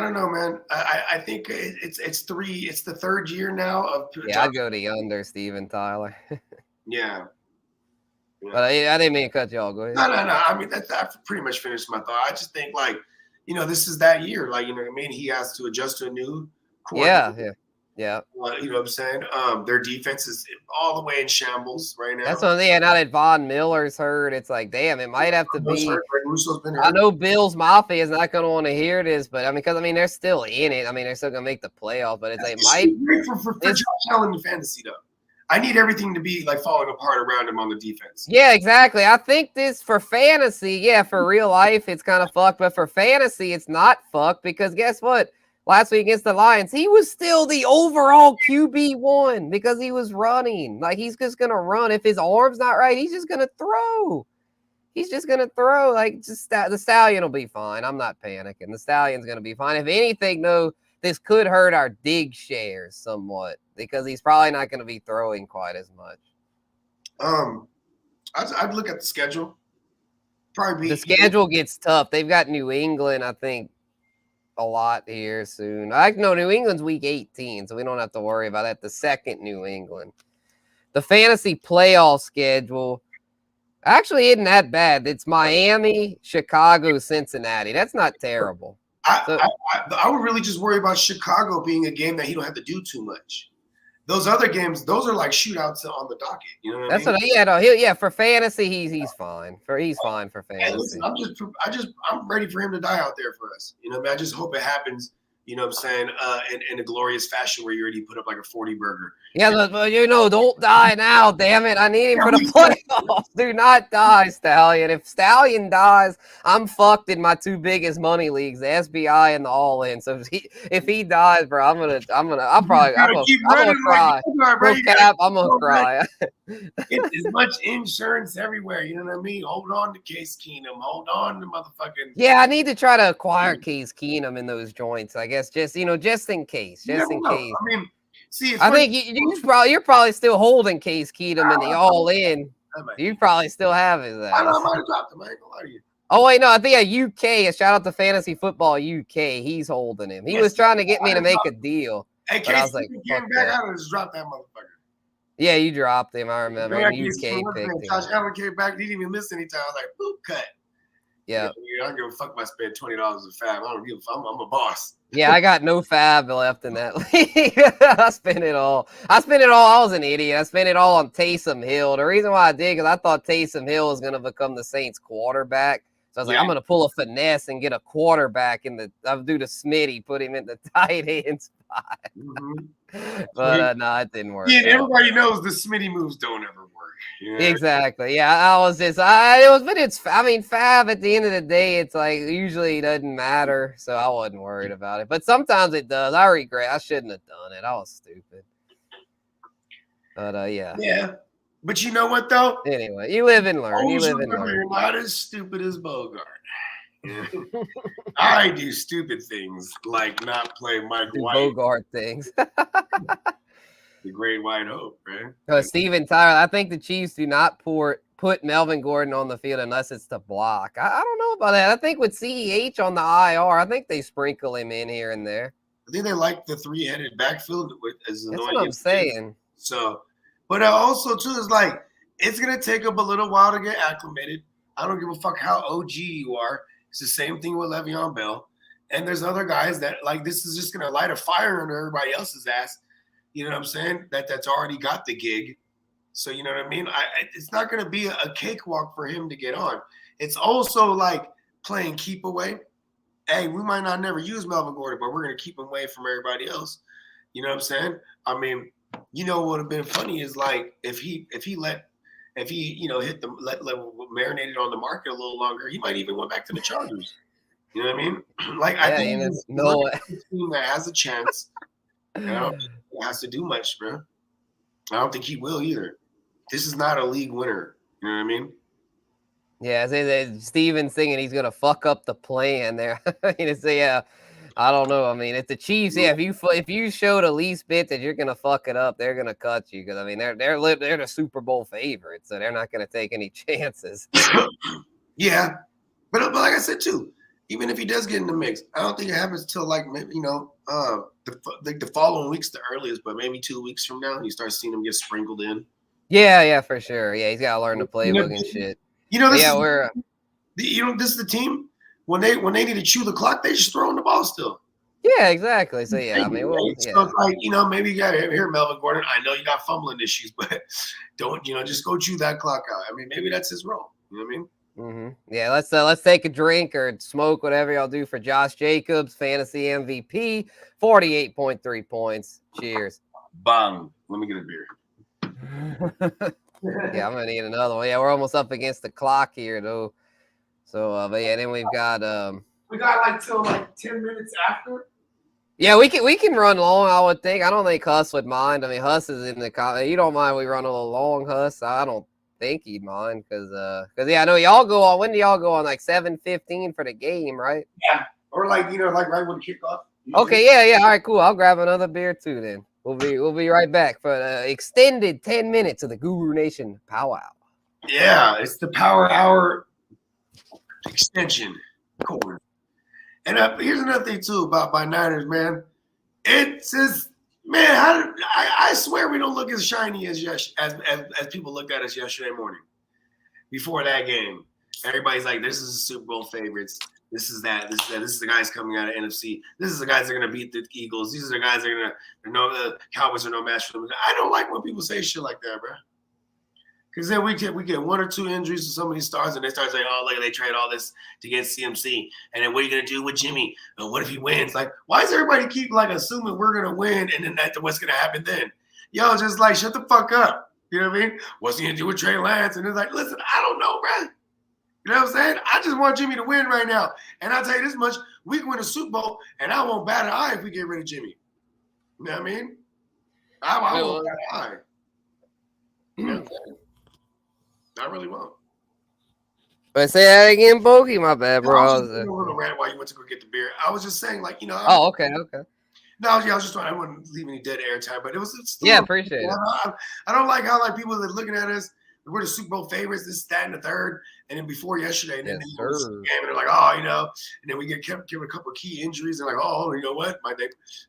G: don't know, man. I think it's the third year now of.
F: Yeah, I go to under Steven Tyler.
G: Yeah.
F: But I didn't mean to cut you all. Go ahead.
G: No. I mean, I pretty much finished my thought. I just think, like, you know, this is that year. Like, you know what I mean? He has to adjust to a new coordinator. Yeah. You know what I'm saying? Their defense is all the way in shambles right now.
F: That's what I'm saying. Now that Von Miller's hurt, it's like, damn, it might have to be. I know Bills Mafia is not going to want to hear this, but I mean, because they're still in it. I mean, they're still going to make the playoff, but it's like,
G: great for Josh Allen in fantasy, though. I need everything to be like falling apart around him on the defense.
F: Yeah, exactly. I think this for fantasy, for real life, it's kind of fucked. But for fantasy, it's not fucked because guess what? Last week against the Lions, he was still the overall QB1 because he was running. Like he's just going to run. If his arm's not right, he's just going to throw. He's just gonna throw the Stallion will be fine. I'm not panicking. The Stallion's gonna be fine. If anything, though, this could hurt our dig shares somewhat because he's probably not gonna be throwing quite as much.
G: I'd look at the schedule. Probably
F: the schedule gets tough. They've got New England, I think, a lot here soon. New England's week 18, so we don't have to worry about that. The second New England. The fantasy playoff schedule actually isn't that bad. It's Miami, Chicago, Cincinnati. That's not terrible.
G: I would really just worry about Chicago being a game that he don't have to do too much. Those other games, those are like shootouts on the docket. You know what I mean?
F: For fantasy, he's fine. He's fine for fantasy.
G: Hey, listen, I'm ready for him to die out there for us. You know, I just hope it happens. You know what I'm saying? In a glorious fashion where you already put up like a 40 burger.
F: Yeah, but don't die now, damn it. I need him for the playoffs. Do not die, Stallion. If Stallion dies, I'm fucked in my two biggest money leagues, the SBI and the All In. So if he dies, bro, I'm gonna cry. I'm gonna cry.
G: It's as much insurance everywhere. You know what I mean? Hold on to Case Keenum. Hold on to motherfucking.
F: Yeah, I need to try to acquire Case Keenum in those joints. I guess just in case.
G: I mean, see,
F: I think you're probably still holding Case Keenum in the All In. You probably still have his ass.
G: I might have dropped him. I ain't gonna lie to you.
F: Oh wait, no, I think a UK. A shout out to Fantasy Football UK. He's holding him. He was trying to get me to make a deal.
G: Hey, Case, I was like, came back out and just dropped that motherfucker.
F: Yeah, you dropped him. I remember. UK picked him.
G: Josh Allen came back. He didn't even miss any time. I was like, boop, cut.
F: Yeah.
G: I don't give a fuck if I spend $20 a fab. I don't give a fuck. I'm a boss.
F: Yeah, I got no fab left in that league. I spent it all. I was an idiot. I spent it all on Taysom Hill. The reason why I did, because I thought Taysom Hill was going to become the Saints quarterback. So I was like, I'm going to pull a finesse and get a quarterback I'll do the Smitty, put him in the tight end spot.
G: Mm-hmm.
F: But no, it didn't work.
G: Yeah, everybody knows the Smitty moves don't ever work. You know?
F: Exactly. Yeah, it's fab at the end of the day, it's like usually doesn't matter. So I wasn't worried about it. But sometimes it does. I regret. I shouldn't have done it. I was stupid. But yeah.
G: Yeah. But you know what though?
F: Anyway, you live and learn.
G: You're not as stupid as Bogart. Yeah. I do stupid things like not play Mike White.
F: Bogart things.
G: The Great White Hope, right?
F: Steven Tyler, I think the Chiefs do not put Melvin Gordon on the field unless it's to block. I don't know about that. I think with CEH on the IR, I think they sprinkle him in here and there.
G: I think they like the three-headed backfield.
F: That's what I'm saying.
G: So, but also too is like it's gonna take up a little while to get acclimated. I don't give a fuck how OG you are. It's the same thing with Le'Veon Bell. And there's other guys that like this is just gonna light a fire under everybody else's ass. You know what I'm saying? That's already got the gig. So you know what I mean? It's not gonna be a cakewalk for him to get on. It's also like playing keep away. Hey, we might not never use Melvin Gordon, but we're gonna keep him away from everybody else. You know what I'm saying? I mean, you know what would have been funny is like if he let marinated on the market a little longer, he might even went back to the Chargers. You know what I mean? Like I think it's a team that has a chance. You know, it has to do much, bro. I don't think he will either. This is not a league winner. You know what I mean?
F: Yeah, Steven's thinking he's gonna fuck up the plan there. I don't know. I mean, if the Chiefs, if you show the least bit that you're gonna fuck it up, they're gonna cut you because I mean they're the Super Bowl favorites, so they're not gonna take any chances.
G: Yeah, but like I said too, even if he does get in the mix, I don't think it happens till like maybe the following week's the earliest, but maybe 2 weeks from now you start seeing him get sprinkled in.
F: Yeah, for sure. Yeah, he's gotta learn the playbook and shit.
G: This is the team. When they need to chew the clock, they just throwing the ball still.
F: Yeah, exactly. So yeah, I mean,
G: so like maybe you got to hear Melvin Gordon. I know you got fumbling issues, but don't just go chew that clock out. I mean, maybe that's his role. You know what I mean?
F: Mm-hmm. Yeah, let's take a drink or smoke, whatever y'all do for Josh Jacobs, fantasy MVP, 48.3 points. Cheers.
G: Bang. Let me get a beer.
F: Yeah, I'm gonna need another one. Yeah, we're almost up against the clock here though. So, but yeah, then we've got
G: we got like till like 10 minutes after.
F: Yeah, we can run long. I would think. I don't think Huss would mind. I mean, Huss is in the. You don't mind we run a little long, Huss? I don't think he'd mind because yeah, I know y'all go on. When do y'all go on? Like 7:15 for the game, right?
G: Yeah. Or like like right when kickoff.
F: Okay, yeah. All right, cool. I'll grab another beer too. Then we'll be right back for the extended 10 minutes of the Guru Nation powwow.
G: Yeah, it's the Power Hour extension. Cool. And here's another thing too about my Niners, man. It's just, man, I swear we don't look as shiny as people looked at us yesterday morning. Before that game, everybody's like, "This is the Super Bowl favorites. This is that. This is that. This is the guys coming out of NFC. This is the guys that are gonna beat the Eagles. These are the guys that are gonna know the Cowboys are no match for them." I don't like when people say shit like that, bro. Because then we get one or two injuries to some of these stars, and they start saying, "Oh, look, they trade all this to get CMC." And then what are you gonna do with Jimmy? And what if he wins? Like, why does everybody keep like assuming we're gonna win, and then what's gonna happen then? Yo, just like shut the fuck up. You know what I mean? What's he gonna do with Trey Lance? And it's like, listen, I don't know, bro. You know what I'm saying? I just want Jimmy to win right now. And I'll tell you this much: we can win a Super Bowl, and I won't bat an eye if we get rid of Jimmy. You know what I mean? I won't bat an eye. You know what I'm saying? I really won't.
F: But say that again, Bogey. My bad, bro.
G: I was just doing a rant while you went to go get the beer. I was just saying, like, you know.
F: Oh, okay.
G: No, yeah, I was just trying. I wouldn't leave any dead air time, but it was still.
F: Yeah, appreciate it.
G: I don't like how like people that are looking at us. We're the Super Bowl favorites. This, that, and the third. And then before yesterday, and then they go to the game, and they're like, "Oh, you know." And then we kept giving a couple of key injuries. They're like, "Oh, you know what?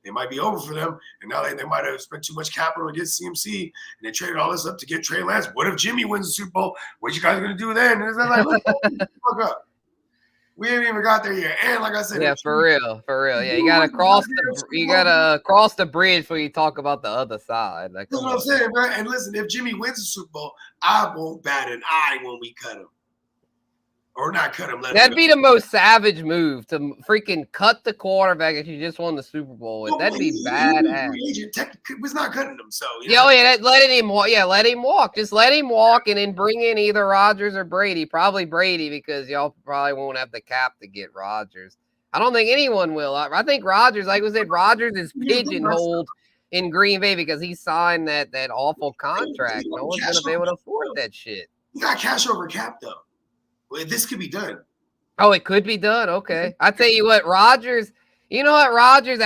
G: They might be over for them." And now they might have spent too much capital to get CMC, and they traded all this up to get Trey Lance. What if Jimmy wins the Super Bowl? What you guys gonna do then? And it's like, fuck up. We ain't even got there yet. And like I said,
F: yeah, for real. Yeah, you gotta cross the bridge before you talk about the other side. Like,
G: that's what I'm saying, bro. And listen, if Jimmy wins the Super Bowl, I won't bat an eye when we cut him. Or not cut him.
F: That'd be the most savage move to freaking cut the quarterback if you just won the Super Bowl with. That'd be badass.
G: We're not cutting him, so.
F: Let him walk. Yeah, let him walk. Just let him walk and then bring in either Rodgers or Brady. Probably Brady because y'all probably won't have the cap to get Rodgers. I don't think anyone will. I think Rodgers, like we said, Rodgers is pigeonholed in Green Bay because he signed that awful contract. No one's going to be able to afford that shit.
G: You got cash over cap, though. This could be done.
F: Oh, it could be done. Okay. I tell you what, Rodgers, you know what, Rodgers,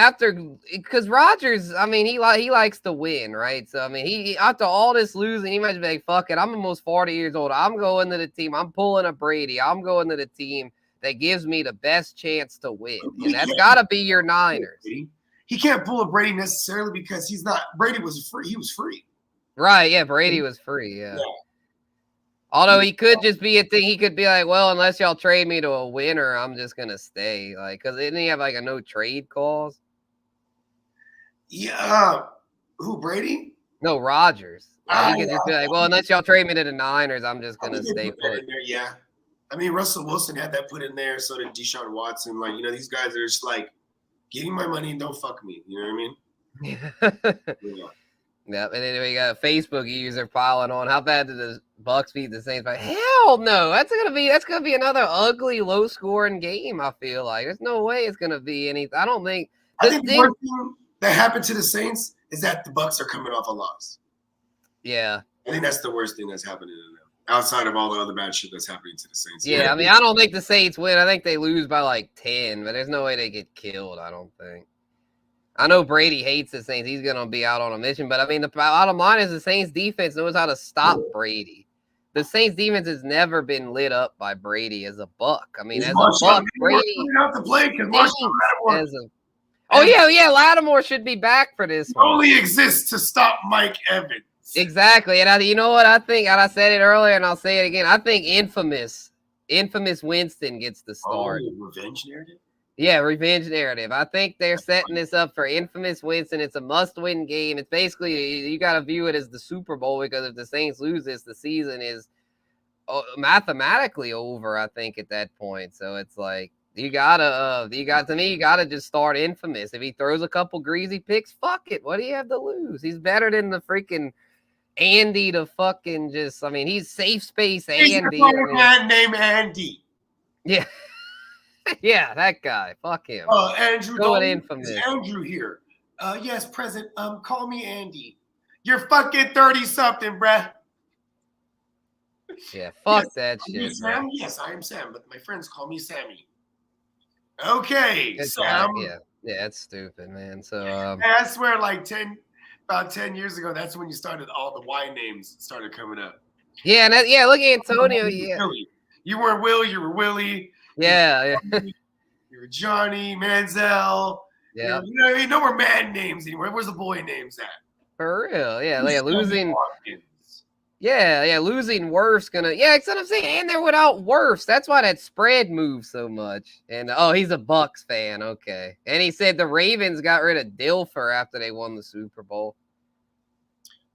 F: because Rodgers, I mean, he likes to win, right? So, I mean, he after all this losing, he might be like, fuck it, I'm almost 40 years old. I'm going to the team. I'm pulling a Brady. I'm going to the team that gives me the best chance to win. And that's got to be your Niners.
G: He can't pull a Brady necessarily because Brady was free. He was free.
F: Right, yeah, Brady was free, yeah. Although he could just be a thing, he could be like, well, unless y'all trade me to a winner, I'm just gonna stay. Like, cause didn't he have like a no trade clause?
G: Yeah. Who, Brady?
F: No, Rodgers. He could just be like, well, unless y'all trade me to the Niners, I'm just gonna stay put.
G: Yeah. I mean, Russell Wilson had that put in there, so did Deshaun Watson. Like, you know, these guys are just like, give me my money and don't fuck me. You know what I mean? Yeah.
F: Yep, and then we got a Facebook user piling on. How bad did the Bucs beat the Saints? Like, hell no. That's gonna be another ugly, low scoring game. I feel like there's no way it's gonna be anything. I don't think.
G: I think the worst thing that happened to the Saints is that the Bucs are coming off a loss.
F: Yeah,
G: I think that's the worst thing that's happening to them, outside of all the other bad shit that's happening to the Saints.
F: Yeah, I mean, I don't think the Saints win. I think they lose by like 10, but there's no way they get killed. I don't think. I know Brady hates the Saints. He's going to be out on a mission. But, I mean, the bottom line is the Saints defense knows how to stop Brady. The Saints defense has never been lit up by Brady as a Buck. I mean, as a Buck, Brady. Lattimore should be back for this one.
G: Only exists to stop Mike Evans.
F: Exactly. And you know what I think? And I said it earlier and I'll say it again. I think infamous Winston gets the start.
G: Oh, revenge narrative?
F: Yeah, revenge narrative. I think they're setting this up for infamous Winston. It's a must-win game. It's basically, you got to view it as the Super Bowl because if the Saints lose this, the season is mathematically over, I think, at that point. So it's like, you gotta just start infamous. If he throws a couple greasy picks, fuck it. What do you have to lose? He's better than the freaking Andy to fucking just, I mean, he's safe space Andy.
G: He's a man named Andy.
F: Yeah. Yeah, that guy. Fuck him.
G: Andrew.
F: Going infamous.
G: Andrew here. Yes, present. Call me Andy. You're fucking 30-something, bruh.
F: Yeah, fuck
G: Yes,
F: that
G: are you
F: shit, bro.
G: Sam? Yes, I am Sam, but my friends call me Sammy. Okay, Sam.
F: Yeah, that's stupid, man. So,
G: And I swear, like about 10 years ago, that's when you started all the Y names started coming up.
F: yeah, and yeah, look at Antonio. Yeah,
G: You weren't Will, you were Willie.
F: yeah.
G: You were Johnny, Manziel.
F: Yeah.
G: You know what I mean? No more man names anymore. Where's the boy names at?
F: For real, yeah,
G: Who's
F: like losing.
G: Watkins?
F: Losing Wirfs gonna. Yeah, that's what I'm saying. And they're without Wirfs. That's why that spread moves so much. And he's a Bucks fan. Okay, and he said the Ravens got rid of Dilfer after they won the Super Bowl.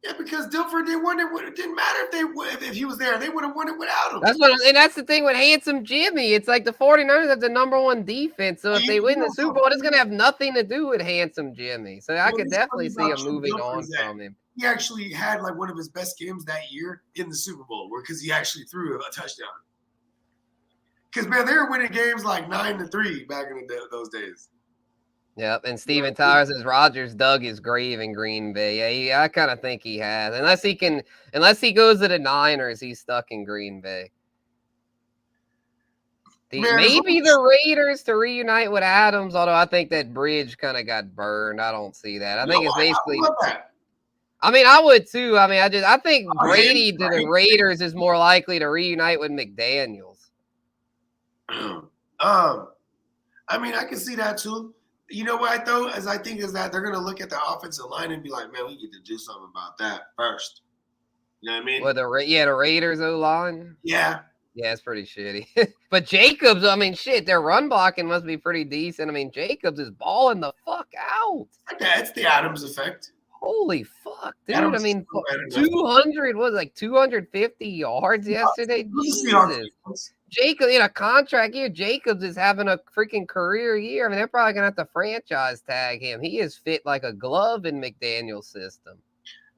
G: Yeah, because Dilfer, they won it. It didn't matter if he was there. They would have won it without him.
F: And that's the thing with Handsome Jimmy. It's like the 49ers have the #1 defense. So if they win the Super Bowl, it's gonna have nothing to do with Handsome Jimmy. So I could definitely see him moving on from him.
G: He actually had like one of his best games that year in the Super Bowl, because he actually threw a touchdown. Because man, they were winning games like 9-3 back in those days.
F: Yep, and Steven Tyler says Rodgers dug his grave in Green Bay. Yeah, I kind of think he has. Unless he goes to the Niners, he's stuck in Green Bay. Maybe the Raiders to reunite with Adams, although I think that bridge kind of got burned. I don't see that. I think it's basically. I mean, I would too. I mean, I think Brady to the Raiders is more likely to reunite with McDaniels.
G: I mean, I can see that too. You know what though? I think that they're gonna look at the offensive line and be like, man, we need to do something about that first. You know what I mean?
F: Well, the Raiders O line.
G: Yeah.
F: Yeah, it's pretty shitty. But Jacobs, I mean, shit, their run blocking must be pretty decent. I mean, Jacobs is balling the fuck out.
G: That's the Adams effect.
F: Holy fuck, dude.
G: Adams,
F: I mean, 200 was like 250 yards yesterday. Jesus. Jacob in a contract year, Jacobs is having a freaking career year. I mean, they're probably going to have to franchise tag him. He is fit like a glove in McDaniel's system.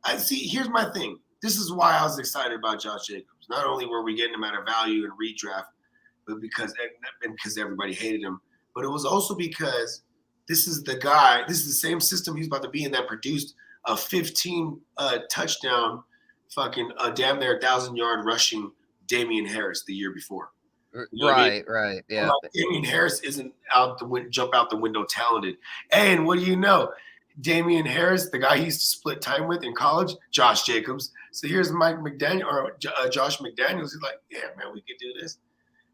G: I see. Here's my thing. This is why I was excited about Josh Jacobs. Not only were we getting him at a value in redraft, but because everybody hated him, but it was also because this is the guy, this is the same system he's about to be in that produced a 15 touchdown, fucking damn near 1,000-yard rushing Damian Harris the year before. You know
F: right, yeah.
G: Damian Harris isn't jump out the window talented. And what do you know? Damian Harris, the guy he used to split time with in college, Josh Jacobs. So here's Mike McDaniel or Josh McDaniels. He's like, yeah, man, we could do this.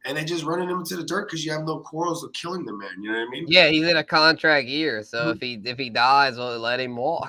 G: And they just running him into the dirt because you have no quarrels of killing the man. You know what I mean?
F: Yeah, he's in a contract year, so if he dies, we'll let him walk.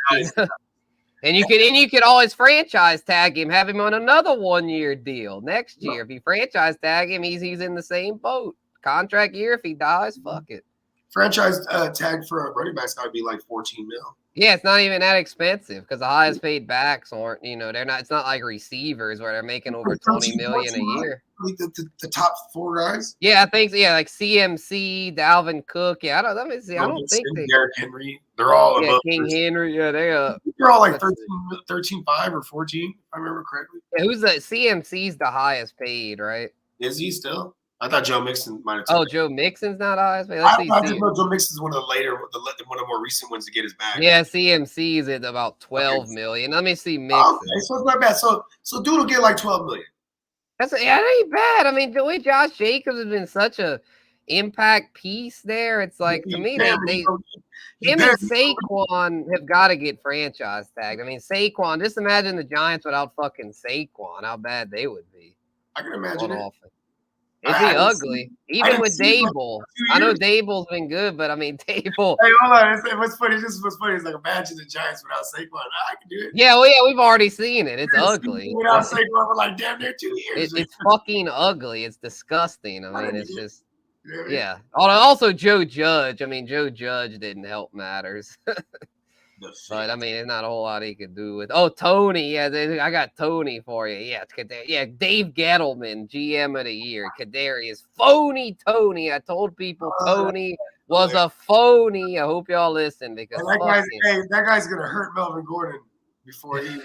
F: And you could always franchise tag him, have him on another 1-year deal next year. If you franchise tag him, he's in the same boat. Contract year, if he dies, fuck it.
G: Franchise tag for a running back's got to be like $14 million.
F: Yeah, it's not even that expensive because the highest paid backs aren't. They're not. It's not like receivers where they're making over $20 million a year.
G: The top 4 guys.
F: Yeah, I think so. Yeah, like CMC, Dalvin Cook. Yeah, I don't think they.
G: Derrick Henry. They're all above.
F: King Henry. Yeah, they're
G: all like 13.5 or 14. If I remember correctly.
F: Yeah, who's the CMC's the highest paid, right?
G: Is he still? I thought Joe Mixon might have.
F: Oh, Joe Mixon's not highest paid.
G: I think Joe Mixon's one of the later, one of the more recent ones to get his bag.
F: Yeah, CMC's at about 12 million. Let me see Mixon.
G: Okay, so it's not bad. So dude will get like 12 million.
F: That ain't bad. I mean, the way Josh Jacobs has been such a impact piece there, it's like to me him and Saquon have got to get franchise tagged. I mean, Saquon. Just imagine the Giants without fucking Saquon. How bad they would be.
G: I can imagine it.
F: It'd be ugly. Even with Dable. I know Dable's been good, but I mean, Dable.
G: Hey, hold on. What's funny? This is what's funny. Is like imagine the Giants without Saquon. I can do it.
F: Yeah, we've already seen it. It's ugly.
G: Without Saquon for like damn near 2 years.
F: It's fucking ugly. It's disgusting. I mean, it's just. Yeah. Also, Joe Judge. I mean, Joe Judge didn't help matters. But I mean, there's not a whole lot he could do with. Oh, Tony, yeah, I got Tony for you. Yeah, Dave Gettleman, GM of the year. Kadarius, phony Tony. I told people Tony was a phony. I hope y'all listen because
G: that guy's gonna hurt Melvin Gordon before he.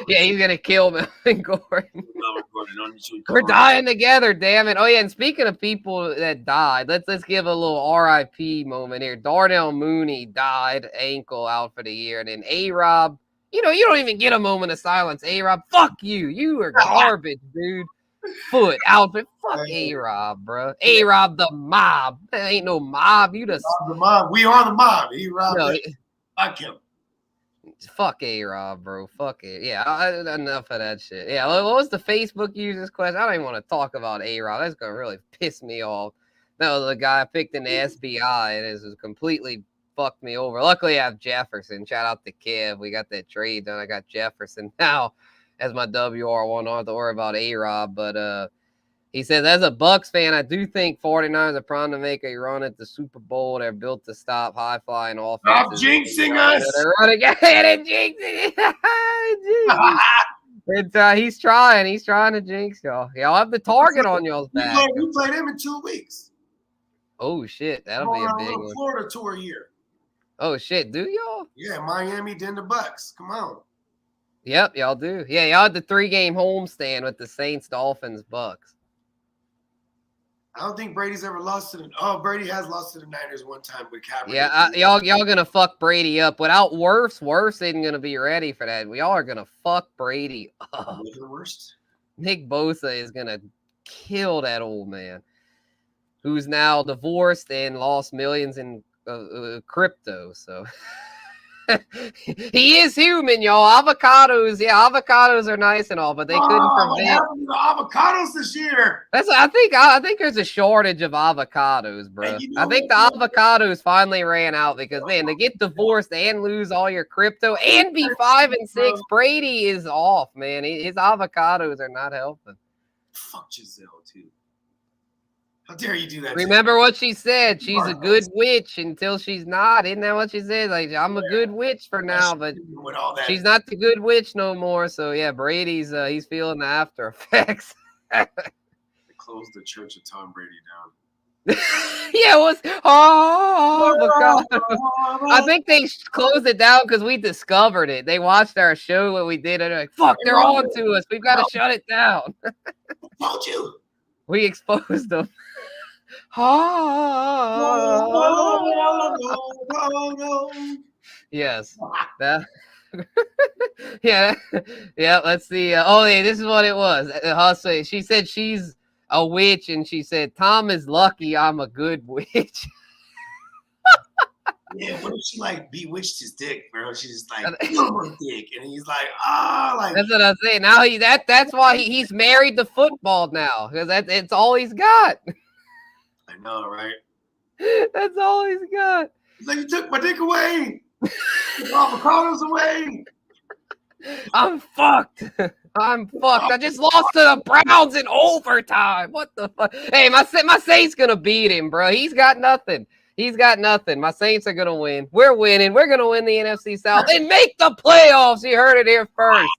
F: Yeah, he's gonna kill Melvin Gordon. We're dying together, damn it. Oh yeah, and speaking of people that died, let's give a little RIP moment here. Darnell Mooney died, ankle out for the year, and then A-Rob, You know, you don't even get a moment of silence, A-Rob. Fuck you. You are garbage, dude. Foot, outfit. Fuck A-Rob, bro. A-Rob the mob. That ain't no mob. You just
G: The mob. We are the mob. He robbed
F: no,
G: it. Fuck him.
F: fuck A-Rob, bro. Fuck it. Yeah, enough of that shit. Yeah, what was the Facebook users question? I don't even want to talk about A-Rob. That's gonna really piss me off. That was the guy I picked in the SBI, and it was completely fucked me over. Luckily, I have Jefferson. Shout out to Kev. We got that trade done. I got Jefferson now as my WR1. I don't have to worry about A-Rob, but he says, as a Bucks fan, I do think 49ers are primed to make a run at the Super Bowl. They're built to stop high-flying offenses.
G: Stop jinxing us.
F: They're running ahead and jinxing it. And, he's trying. He's trying to jinx y'all. Y'all have the target on y'all's back.
G: We play them in 2 weeks.
F: Oh, shit. That'll be a big one.
G: Florida tour here.
F: Oh, shit. Do y'all?
G: Yeah, Miami, then the Bucks. Come on.
F: Yep, y'all do. Yeah, y'all had the 3-game homestand with the Saints, Dolphins, Bucks.
G: I don't think Brady's ever lost to the. Oh, Brady has lost to the Niners one time with Kaepernick.
F: Yeah, y'all gonna fuck Brady up without Wirfs. Wirfs isn't gonna be ready for that. We all are gonna fuck Brady up.
G: The worst.
F: Nick Bosa is gonna kill that old man, who's now divorced and lost millions in crypto. So he is human, y'all. Avocados are nice and all, but they couldn't
G: What
F: prevent.
G: happened to the avocados this year?
F: I think there's a shortage of avocados, bro.
G: Hey, you know
F: I think the avocados finally ran out because, man, to get divorced and lose all your crypto and be 5-6, Brady is off, man. His avocados are not helping.
G: Fuck Giselle too. How dare you do that?
F: Remember what she said? She's a good witch until she's not. Isn't that what she said? Like, I'm a good witch for now, but
G: with all that.
F: she's not the good witch no more. So yeah, Brady's he's feeling the after effects.
G: They closed the Church of Tom Brady down.
F: Yeah, it was. Oh my God. I think they closed it down because we discovered it. They watched our show when we did it. They're like, fuck, they're on to us. We've got to shut it down.
G: Told you.
F: We exposed them. Yes. That. Yeah. Yeah. Let's see. Oh, yeah. This is what it was. She said she's a witch, and she said Tom is lucky I'm a good witch.
G: Yeah, what if she like bewitched his dick, bro? She's just like, your dick, and he's like, like
F: That's what I'm saying. Now that's why he's married to football now, because it's all he's got.
G: I know, right?
F: That's all he's got.
G: He's like, you took my dick away. Took avocados away.
F: I'm fucked. I'm fucked. I just lost to the Browns in overtime. What the fuck? Hey, my Saints gonna beat him, bro. He's got nothing. He's got nothing. My Saints are going to win. We're winning. We're going to win the NFC South and make the playoffs. You heard it here first.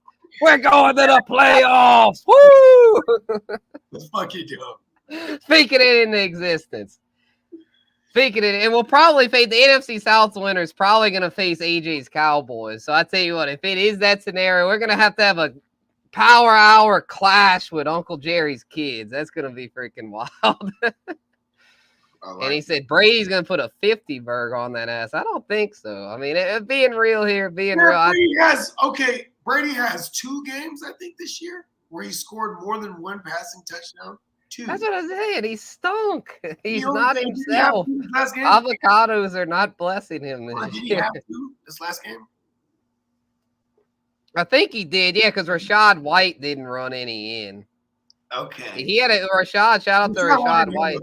F: We're going to the playoffs. Woo!
G: What the fuck you doing?
F: Speaking it into existence. Speaking it, and we'll probably face the NFC South winner is probably going to face AJ's Cowboys. So I tell you what, if it is that scenario, we're going to have a power hour clash with Uncle Jerry's kids. That's going to be freaking wild. And he said Brady's going to put a 50 burger on that ass. I don't think so. I mean, being real here, being real.
G: Brady has 2 games, I think, this year where he scored more than 1 passing touchdown. 2.
F: That's what I said. He stunk. He's not himself.
G: Last game?
F: Avocados are not blessing him this
G: Did he
F: year.
G: have 2 this last game?
F: I think he did, yeah, because Rashad White didn't run any in.
G: Okay.
F: He had Rashad. Shout out to Rashad White.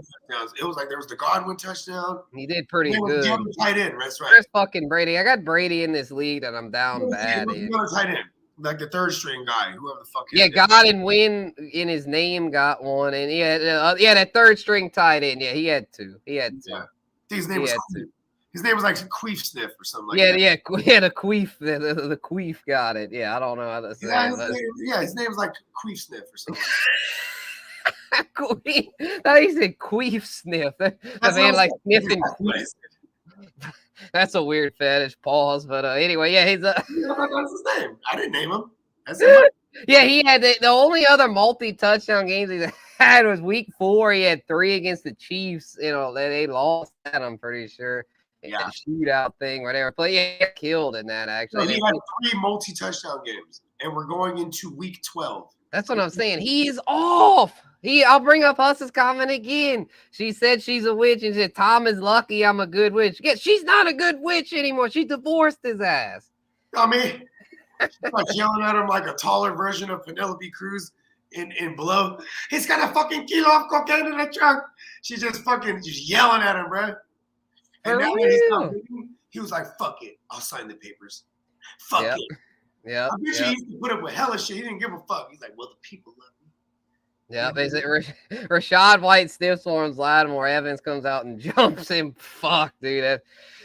G: It was like there was the Godwin touchdown.
F: He did pretty good.
G: Tight end, that's right.
F: Where's fucking Brady? I got Brady in this league that I'm down bad in.
G: Tight end, like the 3rd string guy, whoever the fuck.
F: Yeah, God and Win in his name got one, and that 3rd string tight end. Yeah, he had 2.
G: Yeah. His name was like Queef Sniff or something like that.
F: Yeah, the Queef. The Queef got it. Yeah, I don't know how to say it.
G: His name's like Queef Sniff or something.
F: Queef. That he said Queef Sniff. The man like sniffing queef. That's a weird fetish. Pause. But anyway, yeah, he's
G: that's his name. I didn't name him. That's him.
F: Yeah, he had the only other multi-touchdown games he had was week 4. He had 3 against the Chiefs. You know, they lost that, I'm pretty sure.
G: Yeah.
F: shootout thing, whatever. But yeah, killed in that
G: So
F: actually.
G: he had 3 multi-touchdown games, and we're going into week 12.
F: That's what I'm saying. He is off. I'll bring up Huss's comment again. She said she's a witch and said Tom is lucky I'm a good witch. Yeah, she's not a good witch anymore. She divorced his ass.
G: I mean, she's like yelling at him like a taller version of Penelope Cruz in Blow. He's got a fucking kilo of cocaine in the trunk. She's just yelling at him, bro. And now when he was like, fuck it. I'll sign the papers. Fuck it.
F: Yeah.
G: I'm sure he used to put up with hella shit. He didn't give a fuck. He's like, well, the people love me.
F: Yeah, basically, Rashad White stiff arms Lattimore. Evans comes out and jumps him. Fuck, dude.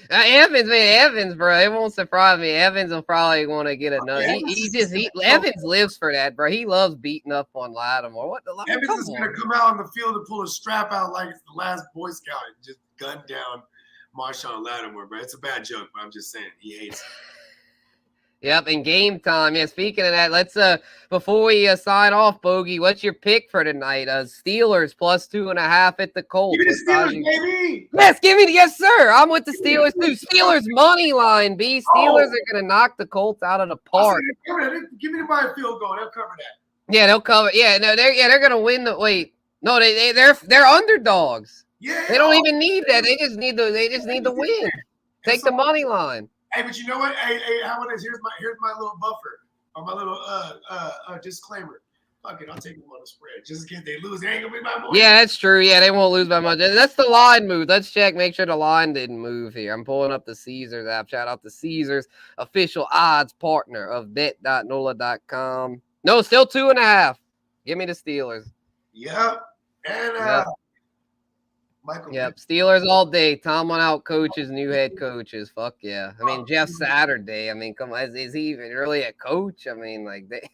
F: Evans, bro. It won't surprise me. Evans will probably want to get another. Evans lives for that, bro. He loves beating up on Lattimore. What the?
G: Evans is gonna come out on the field and pull a strap out like it's the last Boy Scout and just gun down Marshawn Lattimore, bro. It's a bad joke, but I'm just saying he hates it.
F: Yep, and game time. Yeah, speaking of that, let's before we sign off, Bogey, what's your pick for tonight? Steelers plus 2.5 at the Colts.
G: Give me the Steelers, baby.
F: Yes, sir. I'm with the Steelers too. Steelers money line, B. Steelers are gonna knock the Colts out of the park.
G: Give me my field goal. They'll cover that.
F: Yeah, they'll cover. Yeah, no, they're gonna win the. Wait, no, they're underdogs.
G: Yeah,
F: they don't even need that. They just need the win. Take the money line.
G: Hey, but you know what? Hey, how about this? Here's my little buffer or my little disclaimer. Fuck it, I'll take them on the spread. Just in case they lose, they ain't gonna be my boy.
F: Yeah, that's true. Yeah, they won't lose by much. That's the line move. Let's check, make sure the line didn't move here. I'm pulling up the Caesars app. Shout out to Caesars, official odds partner of bet.nola.com. No, still 2.5. Give me the Steelers.
G: Yep. And Michael.
F: Yep, Steelers all day. Tom on out coaches, new head coaches. Fuck yeah. I mean, Jeff Saturday. I mean, come on, is he even really a coach? I mean, like they.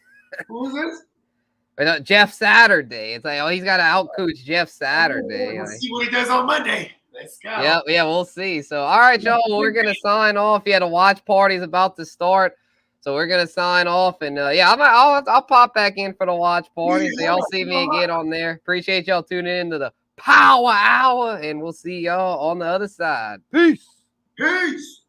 G: Who's this?
F: Jeff Saturday. It's like, oh, he's got to out coach Jeff Saturday.
G: We'll see what he does on Monday. Let's go.
F: Yeah, we'll see. So, all right, y'all, we're gonna sign off. Yeah, the watch party's about to start. So we're gonna sign off, and I'll pop back in for the watch party. So y'all see me again on there. Appreciate y'all tuning into the Power Hour, and we'll see y'all on the other side. Peace.
G: Peace.